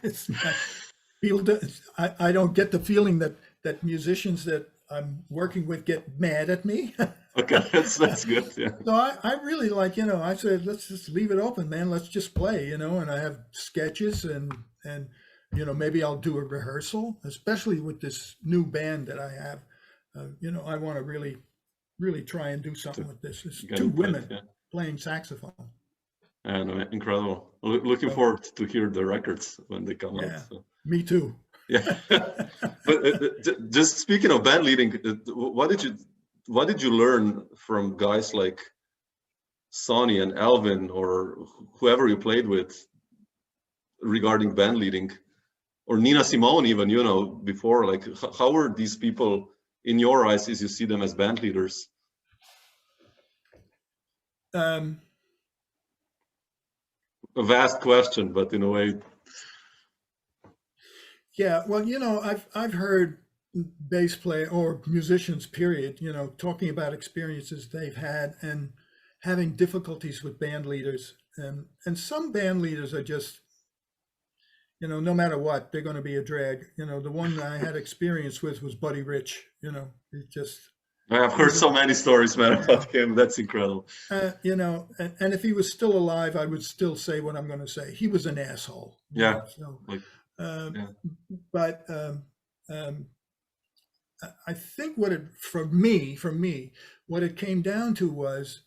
I don't get the feeling that musicians that I'm working with get mad at me.
Okay, that's good. Yeah.
So I really like, I said, let's just leave it open, man. Let's just play, and I have sketches and maybe I'll do a rehearsal, especially with this new band that I have. I want to really, really try and do something with this. It's 2 women playing saxophone.
And incredible. Looking forward to hear the records when they come out. So.
Me too.
Yeah. But just speaking of band leading, what did you learn from guys like Sonny and Elvin, or whoever you played with, regarding band leading, or Nina Simone even, before? Like, how were these people in your eyes as you see them as band leaders?
A
vast question, but in a way.
Yeah, well, I've heard bass player or musicians, period, talking about experiences they've had and having difficulties with band leaders. And some band leaders are just, no matter what, they're going to be a drag. The one I had experience with was Buddy Rich. It just.
I've heard so many stories, man, about him. That's incredible.
And if he was still alive, I would still say what I'm going to say. He was an asshole.
Yeah.
But I think for me, what it came down to was,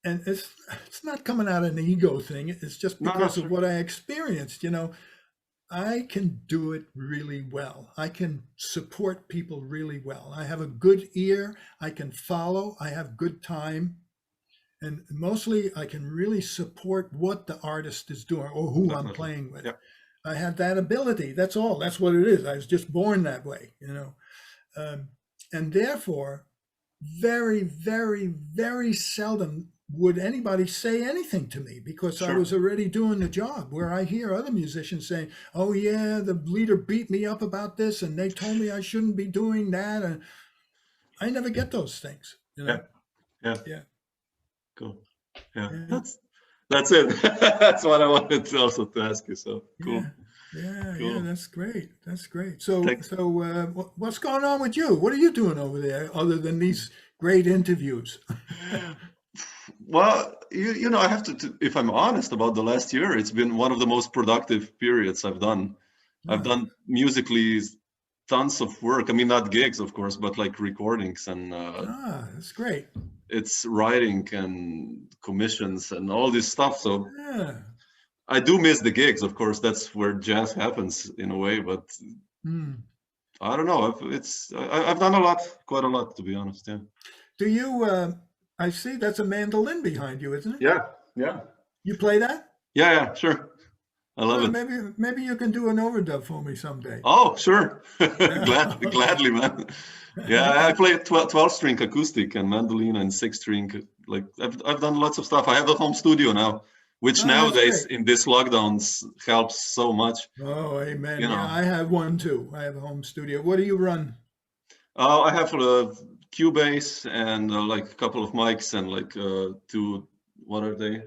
and it's not coming out of an ego thing. It's just because of what I experienced. I can do it really well. I can support people really well. I have a good ear. I can follow. I have good time. And mostly I can really support what the artist is doing or who I'm playing with. Yep. I have that ability. That's all. That's what it is. I was just born that way, and therefore, very, very, very seldom would anybody say anything to me, because I was already doing the job. Where I hear other musicians saying, "Oh yeah, the leader beat me up about this, and they told me I shouldn't be doing that," and I never get those things.
Yeah. Cool. Yeah.
That's
it. That's what I wanted to also to ask you. So cool.
Yeah, that's great. That's great. So what's going on with you? What are you doing over there other than these great interviews?
Well, I have to, if I'm honest about the last year, it's been one of the most productive periods I've done. I've done musically tons of work. I mean, not gigs, of course, but like recordings and.
That's great.
It's writing and commissions and all this stuff. So I do miss the gigs, of course. That's where jazz happens in a way, but I don't know. I've done quite a lot, to be honest. Yeah.
Do you? I see that's a mandolin behind you, isn't it?
Yeah.
You play that?
Yeah, sure. I love
it. Maybe you can do an overdub for me someday.
Oh, sure. Gladly, man. Yeah, I play 12-string acoustic and mandolin and 6-string. Like I've done lots of stuff. I have a home studio now, which nowadays in this lockdowns helps so much.
Oh, amen. Yeah, I have one too. I have a home studio. What do you run?
I have a Cubase and like a couple of mics and like two. What are they?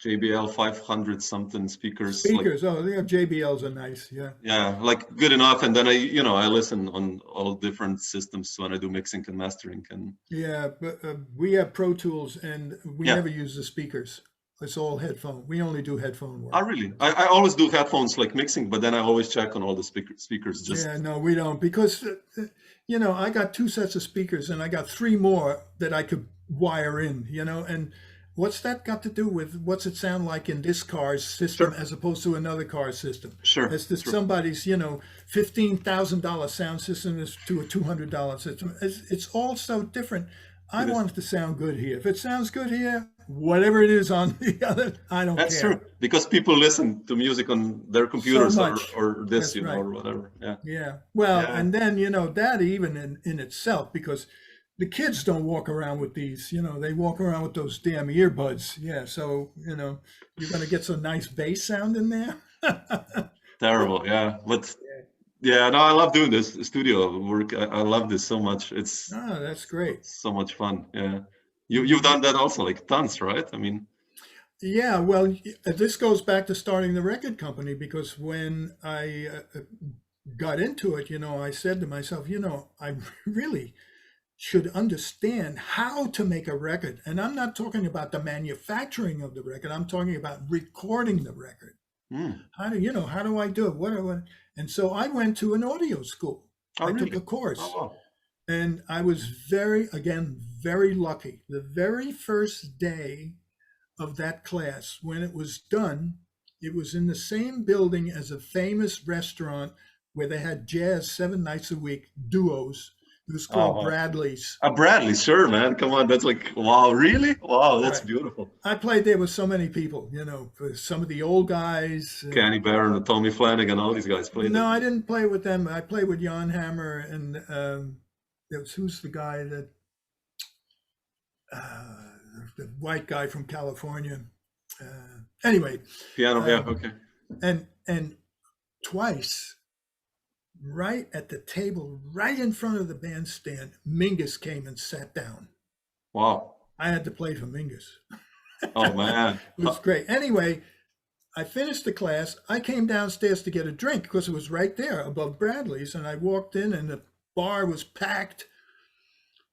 JBL 500 something speakers.
Speakers, like, yeah, JBLs are nice, yeah.
Yeah, like good enough, and then I listen on all different systems when I do mixing and mastering. And
yeah, but we have Pro Tools, and we never use the speakers. It's all headphone. We only do headphone work.
Oh, really? I always do headphones like mixing, but then I always check on all the speakers.
Yeah, no, we don't, because I got 2 sets of speakers, and I got 3 more that I could wire in, and what's that got to do with what's it sound like in this car's system as opposed to another car's system?
Sure.
It's somebody's, $15,000 sound system is to a $200 system. It's all so different. I want it to sound good here. If it sounds good here, whatever it is on the other, I don't care.
That's true. Because people listen to music on their computers or this, or whatever. Yeah.
Yeah. Well, and then, that even in itself, because the kids don't walk around with these, they walk around with those damn earbuds. Yeah. So, you're going to get some nice bass sound in there.
Terrible. Yeah. But no, I love doing this studio work. I love this so much.
That's great.
So much fun. Yeah. You've done that also, like tons, right? I mean.
Yeah. Well, this goes back to starting the record company, because when I got into it, I said to myself, I really should understand how to make a record. And I'm not talking about the manufacturing of the record. I'm talking about recording the record. How do I do it? What? And so I went to an audio school. I took a course. And I was very lucky. The very first day of that class, when it was done, it was in the same building as a famous restaurant where they had jazz 7 nights a week, duos. It was called Bradley's.
Bradley, sure, man. Come on, that's like, wow, really? Wow, that's beautiful.
I played there with so many people, some of the old guys.
Kenny Barron and Tommy Flanagan, all these guys played there.
No, I didn't play with them. I played with Jan Hammer and who's the guy that, the white guy from California. Anyway.
Piano, okay.
And twice, right at the table, right in front of the bandstand, Mingus came and sat down.
Wow.
I had to play for Mingus.
Oh, man.
It was great. Anyway, I finished the class. I came downstairs to get a drink because it was right there above Bradley's. And I walked in and the bar was packed.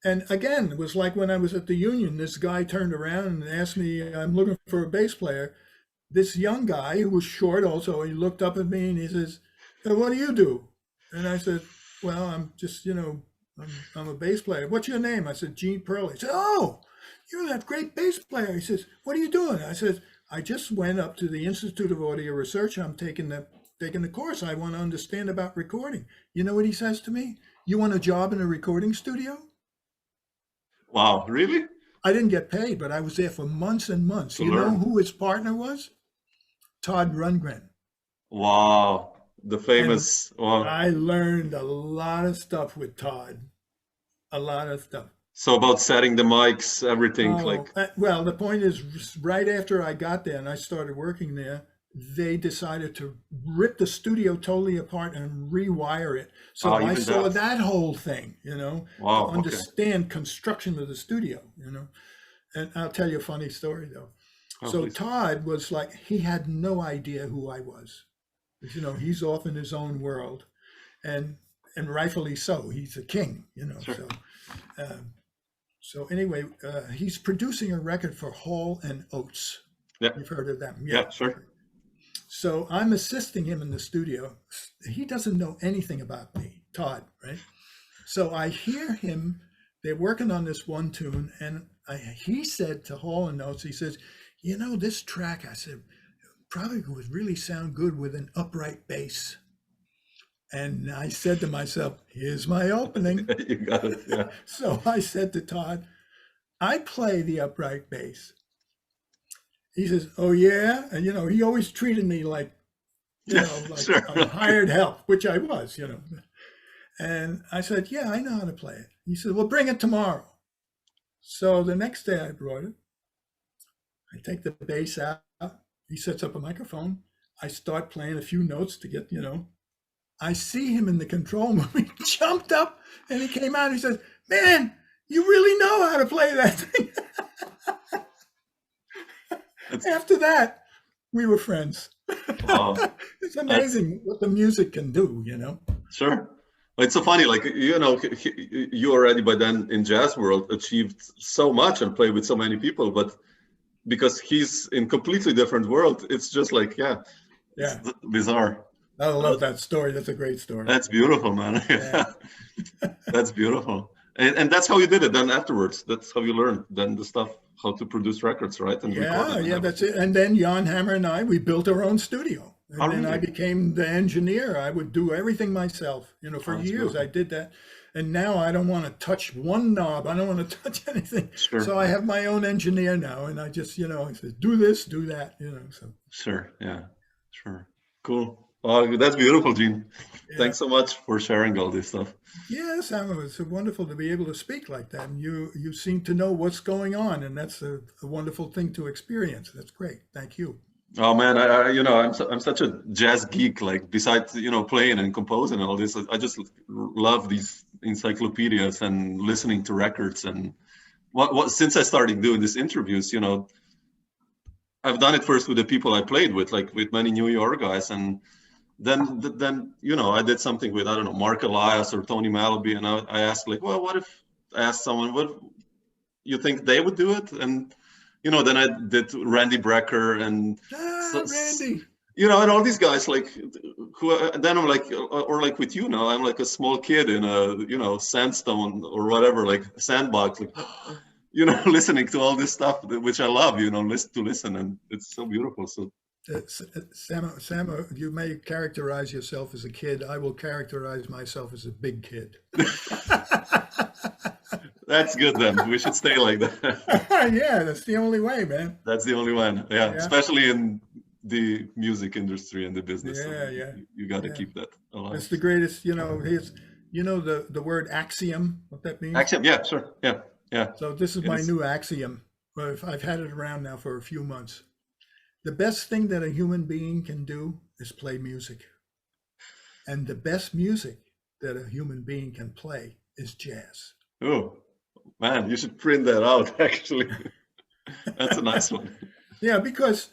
And again, it was like when I was at the Union, this guy turned around and asked me, I'm looking for a bass player. This young guy who was short also, he looked up at me and he says, what do you do? And I said, well, I'm just, I'm a bass player. What's your name? I said, Gene Perla. He said, oh, you're that great bass player. He says, what are you doing? I said, I just went up to the Institute of Audio Research. I'm taking the course. I want to understand about recording. You know what he says to me? You want a job in a recording studio?
Wow, really?
I didn't get paid, but I was there for months and months. You know who his partner was? Todd Rundgren.
Wow. The famous one.
I learned a lot of stuff with Todd. A lot of stuff.
So about setting the mics, everything
well, the point is, right after I got there and I started working there, they decided to rip the studio totally apart and rewire it. So I saw that whole thing, to understand construction of the studio, And I'll tell you a funny story though. So please. Todd was like, he had no idea who I was. He's off in his own world, and rightfully so. He's a king, Sure. So anyway, he's producing a record for Hall and Oates.
Yeah.
You've heard of them?
Yeah, sure.
So I'm assisting him in the studio. He doesn't know anything about me, Todd, right? So I hear him. They're working on this one tune, and he said to Hall and Oates, he says, this track, I said, probably would really sound good with an upright bass. And I said to myself, here's my opening.
You got it, yeah.
So I said to Todd, I play the upright bass. He says, oh, yeah? And, he always treated me like,
Sure.
a hired help, which I was, And I said, yeah, I know how to play it. He said, well, bring it tomorrow. So the next day I brought it. I take the bass out. He sets up a microphone. I start playing a few notes to get, I see him in the control room. He jumped up and he came out and he says, man, you really know how to play that thing. After that, we were friends. It's amazing what the music can do,
Sure. It's so funny, like, you already by then in jazz world achieved so much and played with so many people, but because he's in completely different world, it's just like, it's bizarre.
I love that story. That's a great story.
That's beautiful, man. Yeah. That's beautiful. And that's how you did it then afterwards. That's how you learned then the stuff, how to produce records, right? And
that's it. And then Jan Hammer and I, we built our own studio. And then I became the engineer. I would do everything myself. For years beautiful. I did that. And now I don't want to touch one knob. I don't want to touch anything. Sure. So I have my own engineer now. And I just, I say, do this, do that, so.
Sure. Yeah. Sure. Cool. Oh, that's beautiful, Gene. Yeah. Thanks so much for sharing all this stuff.
Yes, it's wonderful to be able to speak like that. And you seem to know what's going on. And that's a wonderful thing to experience. That's great. Thank you.
Oh man, I'm such a jazz geek. Like besides playing and composing and all this, I just love these encyclopedias and listening to records. And what since I started doing these interviews, I've done it first with the people I played with, like with many New York guys, and then I did something with Mark Elias or Tony Malaby, and I asked like, well, what if I asked someone, what you think they would do it? And then I did Randy Brecker and
Randy,
and all these guys like who. Then I'm like, or like with now, I'm like a small kid in a sandstone or whatever, like sandbox, like listening to all this stuff which I love, to listen, and it's so beautiful. So.
Samo, you may characterize yourself as a kid. I will characterize myself as a big kid.
That's good then. We should stay like that.
Yeah, that's the only way, man.
That's the only one. Yeah, especially in the music industry and the business.
Yeah.
You got to keep that alive.
It's the greatest, here's, the word axiom, what that means?
Axiom, yeah, sure. Yeah.
So this is my new axiom. I've had it around now for a few months. The best thing that a human being can do is play music. And the best music that a human being can play is jazz.
Oh, man, you should print that out, actually. That's a nice one.
Yeah, because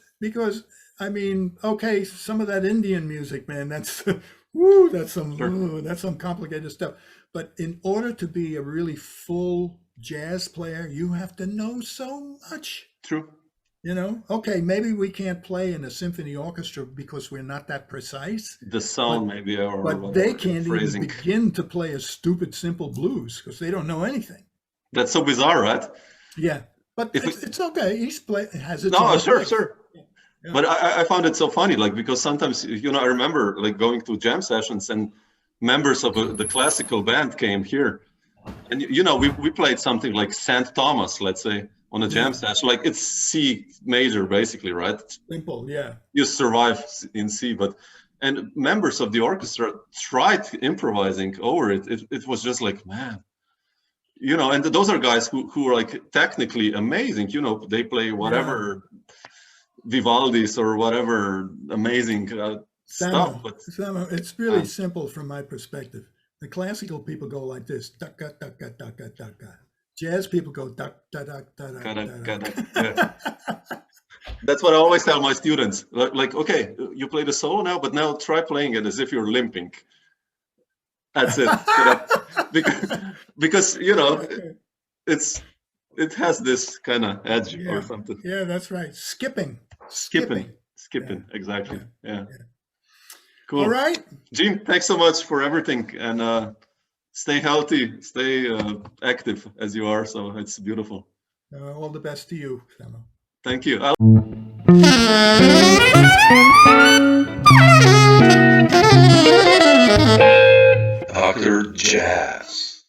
okay, some of that Indian music, man, that's that's some complicated stuff. But in order to be a really full jazz player, you have to know so much.
True.
Okay, maybe we can't play in a symphony orchestra because we're not that precise.
The sound, maybe, or
but
whatever,
they can't even begin to play a stupid, simple blues because they don't know anything.
That's so bizarre, right?
Yeah, but it's okay. Each has its
no, sure. Yeah. But I found it so funny, like because sometimes I remember like going to jam sessions and members of the classical band came here, and we played something like St. Thomas, let's say. On a jam session, like it's C major, basically, right?
Simple, yeah.
You survive in C, and members of the orchestra tried improvising over it. It was just like, man, and those are guys who are like technically amazing. They play whatever Vivaldi's or whatever amazing stuff. But
it's really simple from my perspective. The classical people go like this. Jazz people go da da da da da da.
That's what I always tell my students. Like, okay, you play the solo now, but now try playing it as if you're limping. That's it. Because it has this kind of edge or something.
Yeah, that's right. Skipping.
Exactly. Yeah. Cool.
All right,
Gene. Thanks so much for everything, and. Stay healthy, stay active as you are. So it's beautiful.
All the best to you, Samo.
Thank you.
Dr. Jazz.